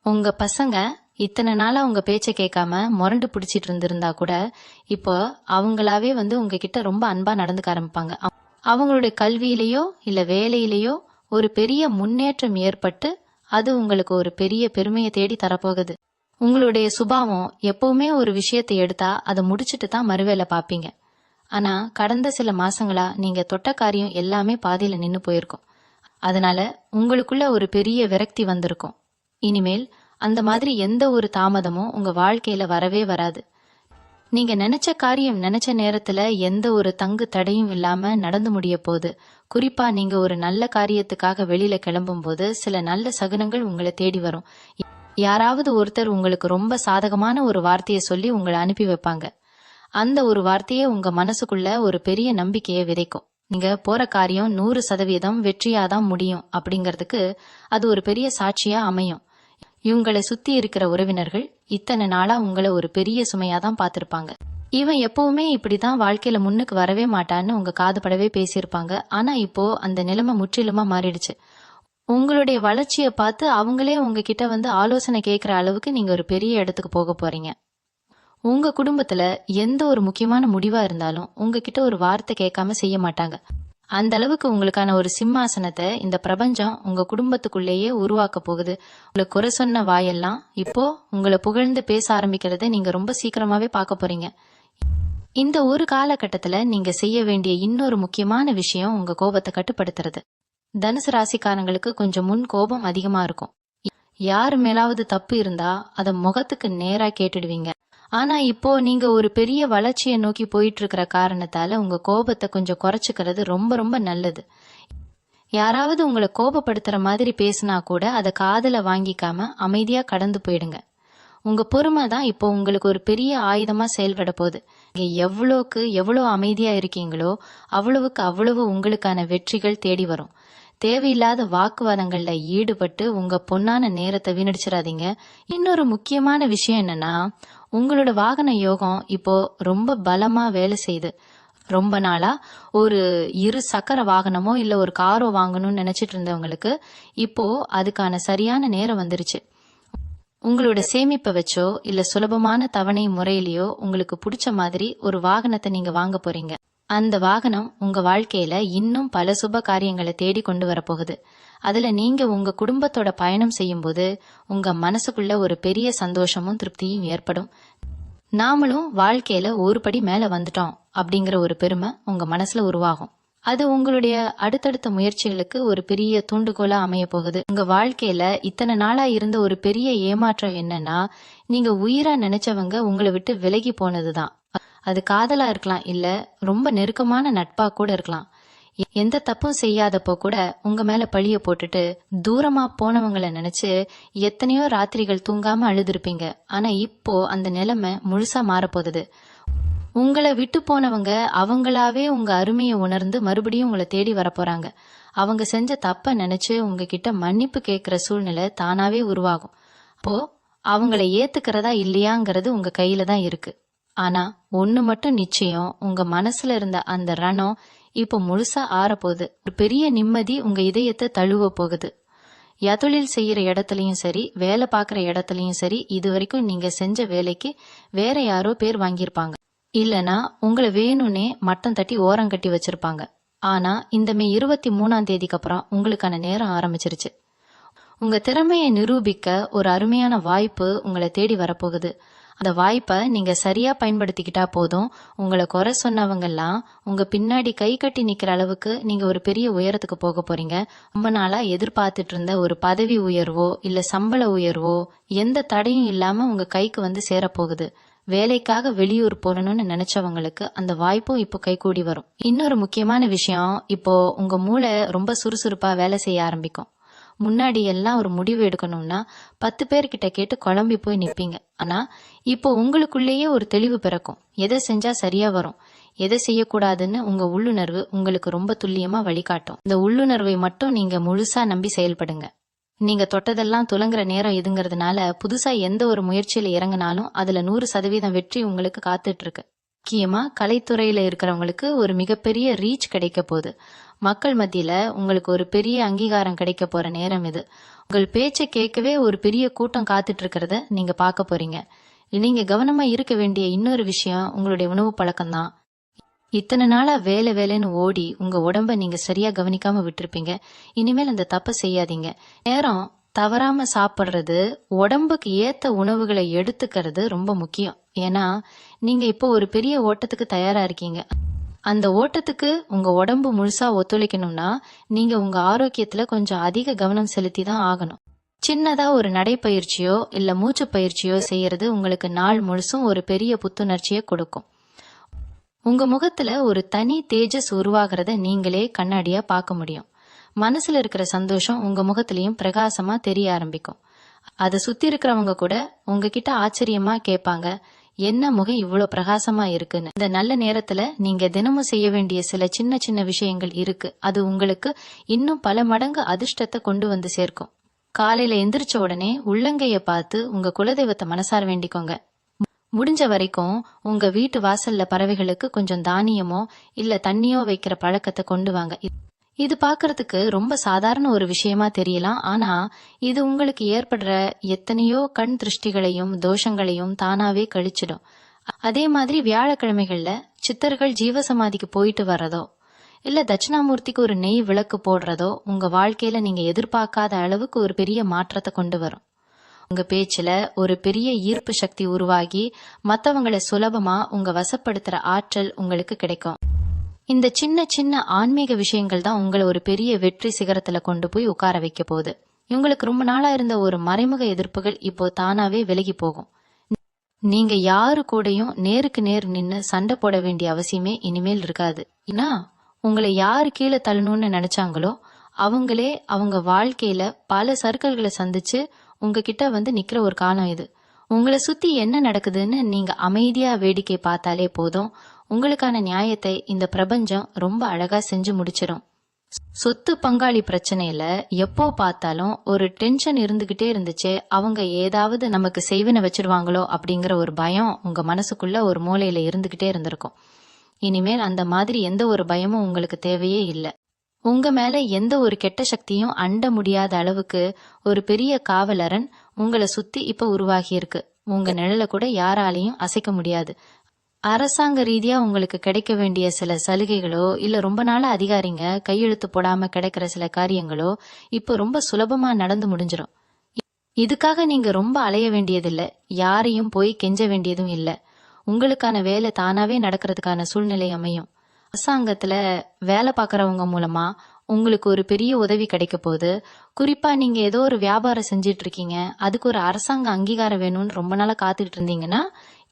[SPEAKER 1] உங்க பசங்க இத்தனை நாளா உங்க பேச்சை கேட்காம முரண்டு பிடிச்சிட்டு இருந்திருந்தா கூட இப்போ அவங்களாவே உங்ககிட்ட ரொம்ப அன்பா நடந்துக்க ஆரம்பிப்பாங்க. அவங்களுடைய கல்வியிலேயோ இல்ல வேலையிலேயோ ஒரு பெரிய முன்னேற்றம் ஏற்பட்டு அது உங்களுக்கு ஒரு பெரிய பெருமையை தேடி தரப்போகுது. உங்களுடைய சுபாவம் எப்பவுமே ஒரு விஷயத்தை எடுத்தா அதை முடிச்சுட்டு தான் மறுவேளை பாப்பீங்க. ஆனா கடந்த சில மாசங்களா நீங்க தொட்ட காரியம் எல்லாமே பாதியில நின்னு போயிருக்கும். அதனால உங்களுக்குள்ள ஒரு பெரிய விரக்தி வந்திருக்கும். இனிமேல் அந்த மாதிரி எந்த ஒரு தாமதமும் உங்க வாழ்க்கையில வரவே வராது. நீங்க நினைச்ச காரியம் நினைச்ச நேரத்துல எந்த ஒரு தங்கு தடையும் இல்லாம நடந்து முடிய போகுது. குறிப்பா நீங்க ஒரு நல்ல காரியத்துக்காக வெளியில கிளம்பும் போது சில நல்ல சகுனங்கள் உங்களை தேடி வரும். யாராவது ஒருத்தர் உங்களுக்கு ரொம்ப சாதகமான ஒரு வார்த்தையை சொல்லி உங்களை அனுப்பி வைப்பாங்க. அந்த ஒரு வார்த்தையே உங்க மனசுக்குள்ள ஒரு பெரிய நம்பிக்கையை விதைக்கும். நீங்க போற காரியம் 100% வெற்றியாதான் முடியும் அப்படிங்கறதுக்கு அது ஒரு பெரிய சாட்சியா அமையும். இவங்களை சுத்தி இருக்கிற உறவினர்கள் இத்தனை நாளா உங்களை ஒரு பெரிய சுமையாதான் பார்த்திருப்பாங்க. இவன் எப்பவுமே இப்படிதான் வாழ்க்கையில முன்னுக்கு வரவே மாட்டான்னு உங்க காதுபடவே பேசியிருப்பாங்க. ஆனா இப்போ அந்த நிலைமை முற்றிலுமா மாறிடுச்சு. உங்களுடைய வளர்ச்சியை பார்த்து அவங்களே உங்ககிட்ட ஆலோசனை கேட்கிற அளவுக்கு நீங்க ஒரு பெரிய இடத்துக்கு போக போறீங்க. உங்க குடும்பத்துல எந்த ஒரு முக்கியமான முடிவா இருந்தாலும் உங்ககிட்ட ஒரு வார்த்தை கேட்காம செய்ய மாட்டாங்க. அந்த அளவுக்கு உங்களுக்கான ஒரு சிம்மாசனத்தை இந்த பிரபஞ்சம் உங்க குடும்பத்துக்குள்ளேயே உருவாக்க போகுது. உங்களை குறை சொன்ன வாயெல்லாம் இப்போ உங்களை புகழ்ந்து பேச ஆரம்பிக்கிறத நீங்க ரொம்ப சீக்கிரமாவே பார்க்க போறீங்க. இந்த ஒரு காலகட்டத்துல நீங்க செய்ய வேண்டிய இன்னொரு முக்கியமான விஷயம் உங்க கோபத்தை கட்டுப்படுத்துறது. தனுசு ராசிக்காரங்களுக்கு கொஞ்சம் முன் கோபம் அதிகமா இருக்கும். யாரு மேலாவது தப்பு இருந்தா அத முகத்துக்கு நேரா கேட்டுடுவீங்க. ஆனா இப்போ நீங்க ஒரு பெரிய வளர்ச்சியை நோக்கி போயிட்டு இருக்கிற காரணத்தால உங்க கோபத்தை கொஞ்சம் குறைச்சுக்கிறது ரொம்ப ரொம்ப நல்லது. யாராவது உங்களை கோபப்படுத்துற மாதிரி பேசினா கூட அதை காதுல வாங்கிக்காம அமைதியா கடந்து போயிடுங்க. உங்க பொறுமை தான் இப்போ உங்களுக்கு ஒரு பெரிய ஆயுதமா செயல்பட போகுது. நீங்க எவ்வளோக்கு எவ்வளவு அமைதியா இருக்கீங்களோ அவ்வளவுக்கு அவ்வளவு உங்களுக்கான வெற்றிகள் தேடி வரும். தேவையில்லாத வாக்குவாதங்கள்ல ஈடுபட்டு உங்க பொன்னான நேரத்தை வீணடிச்சிடாதீங்க. இன்னொரு முக்கியமான விஷயம் என்னன்னா, உங்களோட வாகன யோகம் இப்போ ரொம்ப பலமா வேலை செய்யுது. ரொம்ப நாளா ஒரு 2 சக்கர வாகனமோ இல்ல ஒரு காரோ வாங்கணும்னு நினைச்சிட்டு இருந்தவங்களுக்கு இப்போ அதுக்கான சரியான நேரம் வந்துருச்சு. உங்களோட சேமிப்பை வச்சோ இல்ல சுலபமான தவணை முறையிலயோ உங்களுக்கு பிடிச்ச மாதிரி ஒரு வாகனத்தை நீங்க வாங்க போறீங்க. அந்த வாகனம் உங்க வாழ்க்கையில இன்னும் பல சுப காரியங்களை தேடி கொண்டு வரப்போகுது. அதுல நீங்க உங்க குடும்பத்தோட பயணம் செய்யும் போது உங்க மனசுக்குள்ள ஒரு பெரிய சந்தோஷமும் திருப்தியும் ஏற்படும். நாமளும் வாழ்க்கையில ஒரு படி மேல வந்துட்டோம் அப்படிங்கிற ஒரு பெருமை உங்க மனசுல உருவாகும். அது உங்களுடைய அடுத்தடுத்த முயற்சிகளுக்கு ஒரு பெரிய தூண்டுகோலா அமைய போகுது. உங்க வாழ்க்கையில இத்தனை நாளா இருந்த ஒரு பெரிய ஏமாற்றம் என்னன்னா, நீங்க உயிரா நினைச்சவங்க உங்களை விட்டு விலகி போனதுதான். அது காதலா இருக்கலாம், இல்ல ரொம்ப நெருக்கமான நட்பா கூட இருக்கலாம். எந்த தப்பும் செய்யாதப்போ கூட உங்க மேல பழிய போட்டுட்டு தூரமா போனவங்கள நினைச்சு எத்தனையோ ராத்திரிகள் தூங்காம அழுதுருப்பீங்க. ஆனா இப்போ அந்த நிலைமை முழுசா மாறப்போகுது. உங்களை விட்டு போனவங்க அவங்களாவே உங்க அருமையை உணர்ந்து மறுபடியும் உங்களை தேடி வரப்போறாங்க. அவங்க செஞ்ச தப்ப நினைச்சு உங்ககிட்ட மன்னிப்பு கேட்கிற சூழ்நிலை தானாவே உருவாகும். அப்போ அவங்கள ஏத்துக்கிறதா இல்லையாங்கிறது உங்க கையில தான் இருக்கு. ஆனா ஒண்ணு மட்டும் நிச்சயம், உங்க மனசுல இருந்த அந்த ரணம் இப்போ முழுசா ஆறப்போகுது. ஒரு பெரிய நிம்மதி உங்க இதயத்தை தழுவ போகுது. தொழில் செய்யற இடத்துலயும் சரி, வேலை பார்க்குற இடத்துலயும் சரி, இது வரைக்கும் நீங்க செஞ்ச வேலைக்கு வேற யாரோ பேர் வாங்கியிருப்பாங்க. இல்லனா உங்களை வேணும்னே மட்டம் தட்டி ஓரம் கட்டி வச்சிருப்பாங்க. ஆனா இந்த மே 23ஆம் தேதிக்கு அப்புறம் உங்களுக்கான நேரம் ஆரம்பிச்சிருச்சு. உங்க திறமையை நிரூபிக்க ஒரு அருமையான வாய்ப்பு உங்களை தேடி வரப்போகுது. அந்த வாய்ப்பை நீங்க சரியா பயன்படுத்திக்கிட்டா போதும். உங்களை குறை சொன்னவங்கெல்லாம் உங்க பின்னாடி கை கட்டி நிக்கிற அளவுக்கு நீங்க ஒரு பெரிய உயரத்துக்கு போக போறீங்க. ரொம்ப நாளா எதிர்பார்த்துட்டு இருந்த ஒரு பதவி உயர்வோ இல்ல சம்பள உயர்வோ எந்த தடையும் இல்லாம உங்க கைக்கு வந்து சேரப்போகுது. வேலைக்காக வெளியூர் போகணும்னு நினைச்சவங்களுக்கு அந்த வாய்ப்பும் இப்போ கைகூடி வரும். இன்னொரு முக்கியமான விஷயம், இப்போ உங்க மூளை ரொம்ப சுறுசுறுப்பா வேலை செய்ய ஆரம்பிக்கும். முன்னாடி எல்லாம் ஒரு முடிவு எடுக்கணும்னா 10 பேர்கிட்ட கேட்டு குழம்பி போய் நிப்பீங்க. ஆனா இப்போ உங்களுக்குள்ளேயே ஒரு தெளிவு பிறக்கும். எதை செஞ்சா சரியா வரும், எதை செய்யக்கூடாதுன்னு உங்க உள்ளுணர்வு உங்களுக்கு ரொம்ப துல்லியமா வழிகாட்டும். இந்த உள்ளுணர்வை மட்டும் நீங்க முழுசா நம்பி செயல்படுங்க. நீங்க தொட்டதெல்லாம் துலங்குற நேரம் இதுங்கிறதுனால புதுசா எந்த ஒரு முயற்சியில இறங்கினாலும் அதுல 100% வெற்றி உங்களுக்கு காத்துட்டு இருக்கு. முக்கியமா கலைத்துறையில இருக்கிறவங்களுக்கு ஒரு மிகப்பெரிய ரீச் கிடைக்க போகுது. மக்கள் மத்தியில உங்களுக்கு ஒரு பெரிய அங்கீகாரம் கிடைக்க போற நேரம் இது. உங்கள் பேச்சை கேட்கவே ஒரு பெரிய கூட்டம் காத்துட்டு இருக்கிறத நீங்க பார்க்க போறீங்க. நீங்க கவனமா இருக்க வேண்டிய இன்னொரு விஷயம் உங்களுடைய உணவு பழக்கம்தான். இத்தனை நாளா வேலை வேலைன்னு ஓடி உங்க உடம்ப நீங்க சரியா கவனிக்காம விட்டுருப்பீங்க. இனிமேல் அந்த தப்பை செய்யாதீங்க. நேரம் தவறாம சாப்பிடுறது, உடம்புக்கு ஏத்த உணவுகளை எடுத்துக்கிறது ரொம்ப முக்கியம். ஏன்னா நீங்க இப்போ ஒரு பெரிய ஓட்டத்துக்கு தயாரா இருக்கீங்க. அந்த ஓட்டத்துக்கு உங்க உடம்பு முழுசா ஒத்துழைக்கணும்னா நீங்க உங்க ஆரோக்கியத்துல கொஞ்சம் அதிக கவனம் செலுத்தி தான் ஆகணும். சின்னதா ஒரு நடைப்பயிற்சியோ இல்ல மூச்சு பயிற்சியோ செய்யறது உங்களுக்கு நாள் முழுசும் ஒரு பெரிய புத்துணர்ச்சியை கொடுக்கும். உங்க முகத்துல ஒரு தனி தேஜஸ் உருவாகிறத நீங்களே கண்ணாடியா பார்க்க முடியும். மனசுல இருக்கிற சந்தோஷம் உங்க முகத்திலையும் பிரகாசமா தெரிய ஆரம்பிக்கும். அதை சுத்தி இருக்கிறவங்க கூட உங்ககிட்ட ஆச்சரியமா கேட்பாங்க, என்ன முகம் இவ்வளவு பிரகாசமா இருக்குன்னு. இந்த நல்ல நேரத்துல நீங்க தினமும் செய்ய வேண்டிய சில சின்ன சின்ன விஷயங்கள் இருக்கு. அது உங்களுக்கு இன்னும் பல மடங்கு அதிர்ஷ்டத்தை கொண்டு வந்து சேர்க்கும். காலையில எந்திரிச்ச உடனே உள்ளங்கைய பார்த்து உங்க குலதெய்வத்தை மனசார வேண்டிக்கோங்க. முடிஞ்ச வரைக்கும் உங்க வீட்டு வாசல்ல பறவைகளுக்கு கொஞ்சம் தானியமோ இல்ல தண்ணியோ வைக்கிற பழக்கத்தை கொண்டு வாங்க. இது பாக்குறதுக்கு ரொம்ப சாதாரண ஒரு விஷயமா தெரியலாம். ஆனா இது உங்களுக்கு ஏற்படுற எத்தனையோ கண் திருஷ்டிகளையும் தோஷங்களையும் தானாவே கழிச்சிடும். அதே மாதிரி வியாழக்கிழமைகள்ல சித்தர்கள் ஜீவசமாதிக்கு போயிட்டு வர்றதோ இல்ல தட்சிணாமூர்த்திக்கு ஒரு நெய் விளக்கு போடுறதோ உங்க வாழ்க்கையில நீங்க எதிர்பார்க்காத அளவுக்கு ஒரு பெரிய மாற்றத்தை கொண்டு வரும். உங்க பேச்சுல ஒரு பெரிய ஈர்ப்பு சக்தி உருவாகி மத்தவங்களை சுலபமா உங்க வசப்படுத்துற ஆற்றல் உங்களுக்கு கிடைக்கும். இந்த சின்ன சின்ன ஆன்மீக விஷயங்கள் தான் உங்களை ஒரு பெரிய வெற்றி சிகரத்துல கொண்டு போய் உட்கார வைக்க போகுது. உங்களுக்கு ரொம்ப நாளா இருந்த ஒரு மறைமுக எதிர்ப்புகள் இப்போ தானாவே விலகி போகும். நீங்க யாரு கூடயும் நேருக்கு நேர் நின்னு சண்டை போட வேண்டிய அவசியமே இனிமேல் இருக்காது. ஏன்னா உங்களை யாரு கீழே தள்ளணும்னு நினைச்சாங்களோ அவங்களே அவங்க வாழ்க்கையில பல சர்க்கிள்களை சந்திச்சு உங்ககிட்ட வந்து நிக்கிற ஒரு காலம் இது. உங்களை சுத்தி என்ன நடக்குதுன்னு நீங்க அமைதியா வேடிக்கை பார்த்தாலே போதும். உங்களுக்கான நியாயத்தை இந்த பிரபஞ்சம் ரொம்ப அழகா செஞ்சு முடிச்சிடும். சொத்து பங்காளி பிரச்சனையில எப்போ பார்த்தாலும் ஒரு டென்ஷன் இருந்துகிட்டே இருந்துச்சு. அவங்க ஏதாவது நமக்கு செய்வினை வச்சிருவாங்களோ அப்படிங்கிற ஒரு பயம் உங்க மனசுக்குள்ள ஒரு மூலையில இருந்துகிட்டே இருந்திருக்கும். இனிமேல் அந்த மாதிரி எந்த ஒரு பயமும் உங்களுக்கு தேவையே இல்லை. உங்க மேல எந்த ஒரு கெட்ட சக்தியும் அண்ட முடியாத அளவுக்கு ஒரு பெரிய காவலரன் உங்களை சுத்தி இப்ப உருவாகி இருக்கு. உங்க நிழல கூட யாராலையும் அசைக்க முடியாது. அரசாங்க ரீதியா உங்களுக்கு கிடைக்க வேண்டிய சில சலுகைகளோ இல்ல ரொம்ப நாளா அதிகாரிங்க கையெழுத்து போடாம கிடைக்கிற சில காரியங்களோ இப்போ ரொம்ப சுலபமா நடந்து முடிஞ்சிடும். இதுக்காக நீங்க ரொம்ப அலைய வேண்டியதில்லை, யாரையும் போய் கெஞ்ச வேண்டியதும் இல்லை. உங்களுக்கான வேலை தானாவே நடக்கிறதுக்கான சூழ்நிலை அமையும். அரசாங்கத்துல வேலை பார்க்கறவங்க மூலமா உங்களுக்கு ஒரு பெரிய உதவி கிடைக்க போகுது. குறிப்பா நீங்க ஏதோ ஒரு வியாபாரம் செஞ்சிட்டு இருக்கீங்க, அதுக்கு ஒரு அரசாங்க அங்கீகாரம் வேணும்னு ரொம்ப நாளா காத்துக்கிட்டு இருந்தீங்கன்னா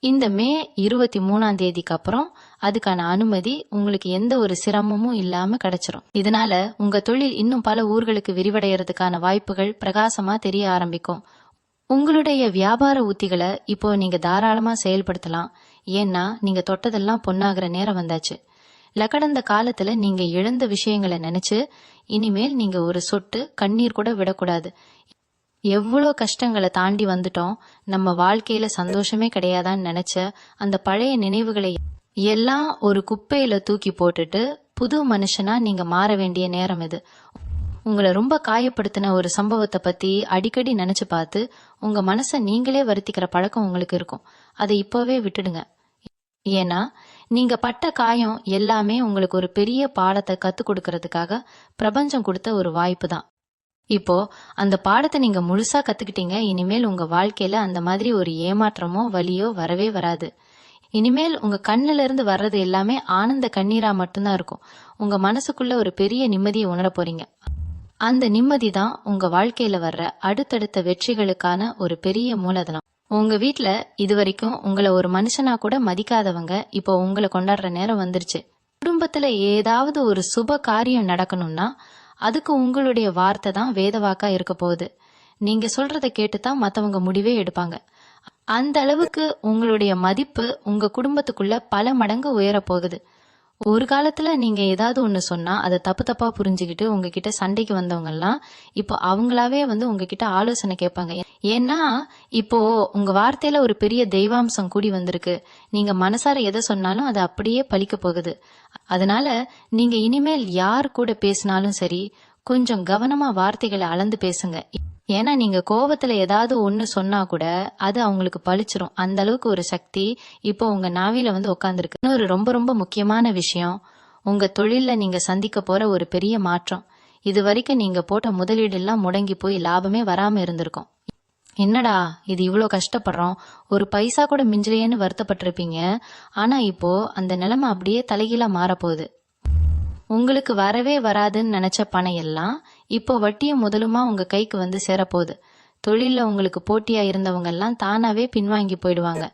[SPEAKER 1] இந்த மே 23ஆம் தேதிக்கு அப்புறம் அதுக்கான அனுமதி உங்களுக்கு எந்த ஒரு சிரமமும் இல்லாம கிடைச்சிரும். இதனால உங்க தொழில் இன்னும் பல ஊர்களுக்கு விரிவடையறதுக்கான வாய்ப்புகள் பிரகாசமா தெரிய ஆரம்பிக்கும். உங்களுடைய வியாபார உத்திகளை இப்போ நீங்க தாராளமா செயல்படுத்தலாம். ஏன்னா நீங்க தொட்டதெல்லாம் பொன்னாகிற நேரம் வந்தாச்சு. கடந்த காலத்துல நீங்க இழந்த விஷயங்களை நினைச்சு இனிமேல் நீங்க ஒரு சொட்டு கண்ணீர் கூட விடக்கூடாது. எவ்வளோ கஷ்டங்களை தாண்டி வந்துட்டோம், நம்ம வாழ்க்கையில சந்தோஷமே கிடையாதான்னு நினைச்ச அந்த பழைய நினைவுகளை எல்லாம் ஒரு குப்பையில தூக்கி போட்டுட்டு புது மனுஷனா நீங்க மாற வேண்டிய நேரம் இது. உங்களை ரொம்ப காயப்படுத்தின ஒரு சம்பவத்தை பத்தி அடிக்கடி நினைச்சு பார்த்து உங்க மனசை நீங்களே வருத்திக்கிற பழக்கம் உங்களுக்கு இருக்கும். அதை இப்பவே விட்டுடுங்க. ஏன்னா நீங்க பட்ட காயம் எல்லாமே உங்களுக்கு ஒரு பெரிய பாடத்தை கத்து கொடுக்கறதுக்காக பிரபஞ்சம் கொடுத்த ஒரு வாய்ப்பு தான். இப்போ அந்த பாடத்தை நீங்க முழுசா கத்துக்கிட்டீங்க. இனிமேல் உங்க வாழ்க்கையில அந்த மாதிரி ஒரு ஏமாற்றமோ வலியோ வரவே வராது. இனிமேல் உங்க கண்ணுல இருந்து வர்றது எல்லாமே ஆனந்த கண்ணீரா மட்டும்தான் இருக்கும். உங்க மனசுக்குள்ள ஒரு பெரிய நிம்மதியை உணர போறீங்க. அந்த நிம்மதி தான் உங்க வாழ்க்கையில வர்ற அடுத்தடுத்த வெற்றிகளுக்கான ஒரு பெரிய மூலதனம். உங்க வீட்ல இதுவரைக்கும் உங்களை ஒரு மனுஷனா கூட மதிக்காதவங்க இப்போ உங்களை கொண்டாடுற நேரம் வந்துருச்சு. குடும்பத்துல ஏதாவது ஒரு சுப காரியம் நடக்கணும்னா அதுக்கு உங்களுடைய வார்த்தை தான் வேதவாக்கா இருக்க போகுது. நீங்க சொல்றத கேட்டுதான் மத்தவங்க முடிவே எடுப்பாங்க. அந்த அளவுக்கு உங்களுடைய மதிப்பு உங்க குடும்பத்துக்குள்ள பல மடங்கு உயர போகுது. ஒரு காலத்துல நீங்க ஏதாவது ஒண்ணு சொன்னா அதை தப்பு தப்பா புரிஞ்சுக்கிட்டு உங்ககிட்ட சண்டைக்கு வந்தவங்க எல்லாம் இப்போ அவங்களாவே உங்ககிட்ட ஆலோசனை கேட்பாங்க. ஏன்னா இப்போ உங்க வார்த்தையில ஒரு பெரிய தெய்வாம்சம் கூடி வந்திருக்கு. நீங்க மனசார எதை சொன்னாலும் அது அப்படியே பலிக்க போகுது. அதனால நீங்க இனிமேல் யார் கூட பேசினாலும் சரி, கொஞ்சம் கவனமா வார்த்தைகளை அளந்து பேசுங்க. ஏன்னா நீங்க கோபத்துல ஏதாவது ஒண்ணு சொன்னா கூட அது அவங்களுக்கு பழிச்சிரும். அந்த அளவுக்கு ஒரு சக்தி இப்போ உங்க நாவில உட்கார்ந்துருக்கு. இன்னொரு ரொம்ப ரொம்ப முக்கியமான விஷயம், உங்க தொழில்ல நீங்க சந்திக்க போற ஒரு பெரிய மாற்றம். இது வரைக்கும் நீங்க போட்ட முதலீடு எல்லாம் முடங்கி போய் லாபமே வராம இருந்திருக்கும். என்னடா இது இவ்வளோ கஷ்டப்படுறோம், ஒரு பைசா கூட மிஞ்சலையேன்னு வருத்தப்பட்டிருப்பீங்க. ஆனா இப்போ அந்த நிலைமை அப்படியே தலைகீழா மாறப்போகுது. உங்களுக்கு வரவே வராதுன்னு நினைச்ச பணம் எல்லாம் இப்போ வட்டியும் முதலுமா உங்க கைக்கு சேரப்போகுது. தொழில்ல உங்களுக்கு போட்டியா இருந்தவங்க எல்லாம் தானாவே பின்வாங்கி போயிடுவாங்க.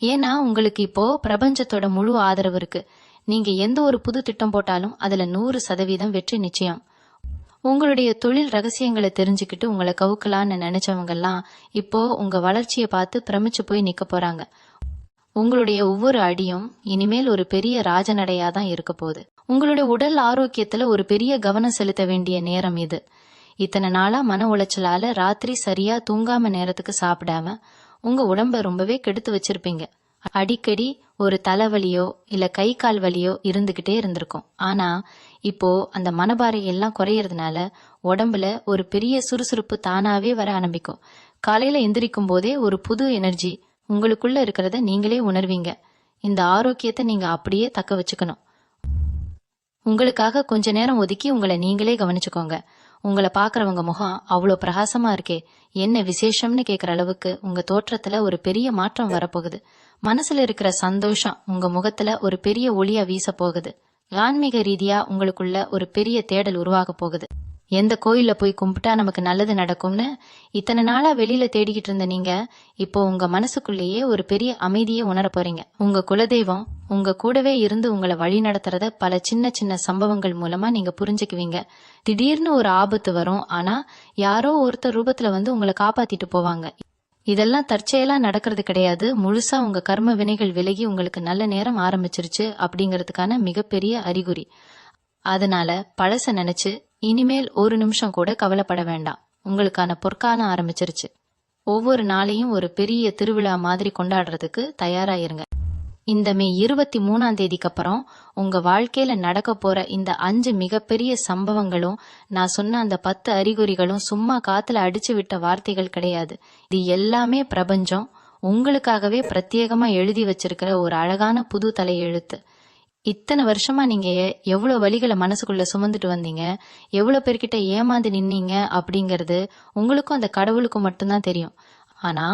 [SPEAKER 1] ஏன்னா உங்களுக்கு இப்போ பிரபஞ்சத்தோட முழு ஆதரவு இருக்கு. நீங்க எந்த ஒரு புது திட்டம் போட்டாலும் அதுல 100% வெற்றி நிச்சயம். உங்களுடைய தொழில் ரகசியங்களை தெரிஞ்சுக்கிட்டு உங்களை கவுக்கலான்னு நினைச்சவங்க எல்லாம் இப்போ உங்க வளர்ச்சியை பார்த்து பிரமிச்சு போய் நிக்க போறாங்க. உங்களுடைய ஒவ்வொரு அடியும் இனிமேல் ஒரு பெரிய ராஜநடையா தான் இருக்க போகுது. உங்களுடைய உடல் ஆரோக்கியத்துல ஒரு பெரிய கவனம் செலுத்த வேண்டிய நேரம் இது. இத்தனை நாளா மன உளைச்சலால ராத்திரி சரியா தூங்காம நேரத்துக்கு சாப்பிடாம உங்க உடம்ப ரொம்பவே கெடுத்து வச்சிருப்பீங்க. அடிக்கடி ஒரு தலைவலியோ இல்ல கை கால் வலியோ இருந்துகிட்டே இருந்திருக்கும். ஆனா இப்போ அந்த மனபாரை எல்லாம் குறையறதுனால உடம்புல ஒரு பெரிய சுறுசுறுப்பு தானாவே வர ஆரம்பிக்கும். காலையில எந்திரிக்கும் போதே ஒரு புது எனர்ஜி உங்களுக்குள்ள இருக்கிறத நீங்களே உணர்வீங்க. இந்த ஆரோக்கியத்தை நீங்க அப்படியே தக்க வச்சுக்கணும். உங்களுக்காக கொஞ்ச நேரம் ஒதுக்கி உங்களை நீங்களே கவனிச்சுக்கோங்க. உங்களை பாக்குறவங்க முகம் அவ்வளோ பிரகாசமா இருக்கே, என்ன விசேஷம்னு கேக்குற அளவுக்கு உங்க தோற்றத்துல ஒரு பெரிய மாற்றம் வரப்போகுது. மனசுல இருக்கிற சந்தோஷம் உங்க முகத்துல ஒரு பெரிய ஒளியா வீச போகுது. ஆன்மீக ரீதியா உங்களுக்குள்ள ஒரு பெரிய தேடல் உருவாக போகுது. எந்த கோயில்ல போய் கும்பிட்டா நமக்கு நல்லது நடக்கும்னு இத்தனை நாளா வெளியில தேடிக்கிட்டு இருந்த நீங்க இப்போ உங்க மனசுக்குள்ளேயே ஒரு பெரிய அமைதியை உணர போறீங்க. உங்க குலதெய்வம் உங்க கூடவே இருந்து உங்களை வழி நடத்துறத பல சின்ன சின்ன சம்பவங்கள் மூலமா நீங்க புரிஞ்சுக்குவீங்க. திடீர்னு ஒரு ஆபத்து வரும், ஆனா யாரோ ஒருத்தர் ரூபத்துல உங்களை காப்பாத்திட்டு போவாங்க. இதெல்லாம் தற்செயலா நடக்கிறது கிடையாது. முழுசா உங்க கர்ம வினைகள் விலகி உங்களுக்கு நல்ல நேரம் ஆரம்பிச்சிருச்சு அப்படிங்கறதுக்கான மிகப்பெரிய அறிகுறி. அதனால பழச நினைச்சு இனிமேல் ஒரு நிமிஷம் கூட கவலைப்பட வேண்டாம். உங்களுக்கான பொற்காலம் ஆரம்பிச்சிருச்சு. ஒவ்வொரு நாளையும் ஒரு பெரிய திருவிழா மாதிரி கொண்டாடுறதுக்கு தயாராயிருங்க. இந்த மே 23ஆம் தேதிக்கு அப்புறம் உங்க வாழ்க்கையில நடக்க போற இந்த 5 மிகப்பெரிய சம்பவங்களும் நான் சொன்ன அந்த 10 அறிகுறிகளும் சும்மா காத்துல அடிச்சு விட்ட வார்த்தைகள் கிடையாது. இது எல்லாமே பிரபஞ்சம் உங்களுக்காகவே பிரத்யேகமா எழுதி வச்சிருக்கிற ஒரு அழகான புது தலையெழுத்து. இத்தனை வருஷமா நீங்க எவ்வளவு வலிகளை மனசுக்குள்ள சுமந்துட்டு வந்தீங்க, எவ்வளவு பேர்கிட்ட ஏமாந்து நின்னீங்க அப்படிங்கறது உங்களுக்கும் அந்த கடவுளுக்கும் மட்டும்தான் தெரியும். ஆனா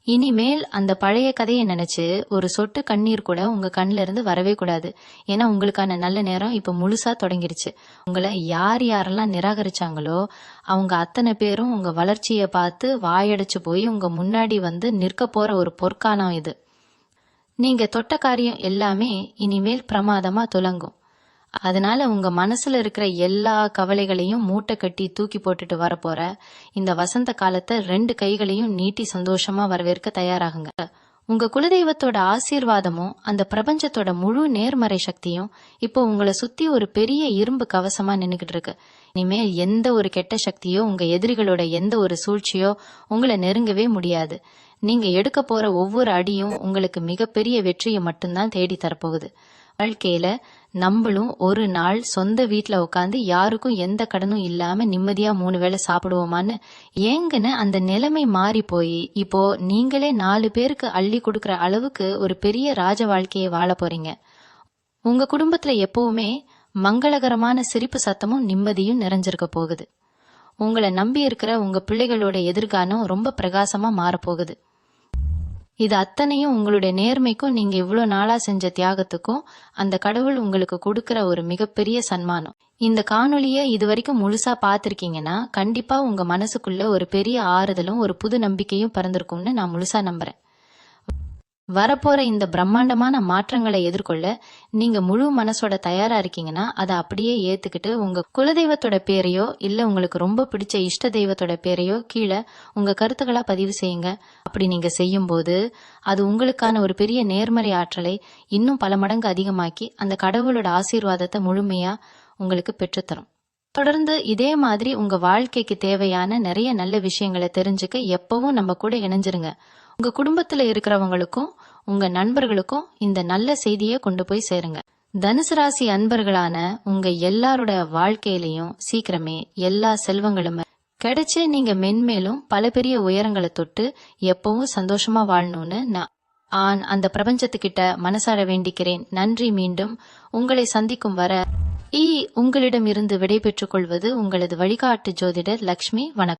[SPEAKER 1] இனிமேல் அந்த பழைய கதையை நினைச்சு ஒரு சொட்டு கண்ணீர் கூட உங்க கண்ணுல இருந்து வரவே கூடாது. ஏன்னா உங்களுக்கான நல்ல நேரம் இப்ப முழுசா தொடங்கிருச்சு. உங்களை யார் யாரெல்லாம் நிராகரிச்சாங்களோ அவங்க அத்தனை பேரும் உங்க வளர்ச்சியை பார்த்து வாயடைச்சு போய் உங்க முன்னாடி நிற்க போற ஒரு பொற்காலம் இது. நீங்க தொட்ட காரியம் எல்லாமே இனிமேல் பிரமாதமா துலங்கும். அதனால உங்க மனசுல இருக்கிற எல்லா கவலைகளையும் மூட்டை கட்டி தூக்கி போட்டுட்டு வரப்போற இந்த வசந்த காலத்தை 2 கைகளையும் நீட்டி சந்தோஷமா வரவேற்க தயாராகுங்க. உங்க குலதெய்வத்தோட ஆசீர்வாதமும் அந்த பிரபஞ்சத்தோட முழு நேர்மறை சக்தியும் இப்போ உங்களை சுத்தி ஒரு பெரிய இரும்பு கவசமா நின்னுகிட்டு இருக்கு. இனிமேல் எந்த ஒரு கெட்ட சக்தியோ உங்க எதிரிகளோட எந்த ஒரு சூழ்ச்சியோ உங்களை நெருங்கவே முடியாது. நீங்க எடுக்க போற ஒவ்வொரு அடியும் உங்களுக்கு மிகப்பெரிய வெற்றியை மட்டும்தான் தேடி தரப்போகுது. வாழ்க்கையில நம்மளும் ஒரு நாள் சொந்த வீட்டுல உட்காந்து யாருக்கும் எந்த கடனும் இல்லாம நிம்மதியா 3 வேளை சாப்பிடுவோமான்னு ஏங்கன்னு அந்த நிலைமை மாறி போய் இப்போ நீங்களே 4 பேருக்கு அள்ளி கொடுக்கற அளவுக்கு ஒரு பெரிய ராஜ வாழ்க்கையை வாழ போறீங்க. உங்க குடும்பத்துல எப்பவுமே மங்களகரமான சிரிப்பு சத்தமும் நிம்மதியும் நிறைஞ்சிருக்க போகுது. உங்களை நம்பி இருக்கிற உங்க பிள்ளைகளோட எதிர்காலம் ரொம்ப பிரகாசமா மாறப்போகுது. இது அத்தனையும் உங்களுடைய நேர்மைக்கும் நீங்க இவ்வளவு நாளா செஞ்ச தியாகத்துக்கும் அந்த கடவுள் உங்களுக்கு கொடுக்கிற ஒரு மிகப்பெரிய சன்மானம். இந்த காணொளிய இது வரைக்கும் முழுசா பாத்திருக்கீங்கன்னா கண்டிப்பா உங்க மனசுக்குள்ள ஒரு பெரிய ஆறுதலும் ஒரு புது நம்பிக்கையும் பிறந்திருக்கும்னு நான் முழுசா நம்புறேன். வரப்போற இந்த பிரம்மாண்டமான மாற்றங்களை எதிர்கொள்ள நீங்க முழு மனசோட தயாரா இருக்கீங்கன்னா அதை அப்படியே ஏத்துக்கிட்டு உங்க குலதெய்வத்தோட பேரையோ இல்ல உங்களுக்கு ரொம்ப பிடிச்ச இஷ்ட தெய்வத்தோட பேரையோ கீழே உங்க கருத்துக்களா பதிவு செய்யுங்க. அப்படி நீங்க செய்யும் போது அது உங்களுக்கான ஒரு பெரிய நேர்மறை ஆற்றலை இன்னும் பல மடங்கு அதிகமாக்கி அந்த கடவுளோட ஆசீர்வாதத்தை முழுமையா உங்களுக்கு பெற்றுத்தரும். தொடர்ந்து இதே மாதிரி உங்க வாழ்க்கைக்கு தேவையான நிறைய நல்ல விஷயங்களை தெரிஞ்சுக்க எப்பவும் நம்ம கூட இணைஞ்சிருங்க. உங்க குடும்பத்துல இருக்கிறவங்களுக்கும் உங்க நண்பர்களுக்கும் இந்த நல்ல செய்தியை கொண்டு போய் சேருங்க. தனுசு ராசி அன்பர்களான உங்க எல்லாரோட வாழ்க்கையிலையும் சீக்கிரமே எல்லா செல்வங்களும் கிடைச்சு நீங்க மென்மேலும் பல பெரிய உயரங்களை தொட்டு எப்பவும் சந்தோஷமா வாழணும்னு நான் அந்த பிரபஞ்சத்துக்கிட்ட மனசார வேண்டிக்கிறேன். நன்றி. மீண்டும் உங்களை சந்திக்கும் வர உங்களிடம் இருந்து விடை பெற்றுக் கொள்வது உங்களது வழிகாட்டு ஜோதிடர் லக்ஷ்மி. வணக்கம்.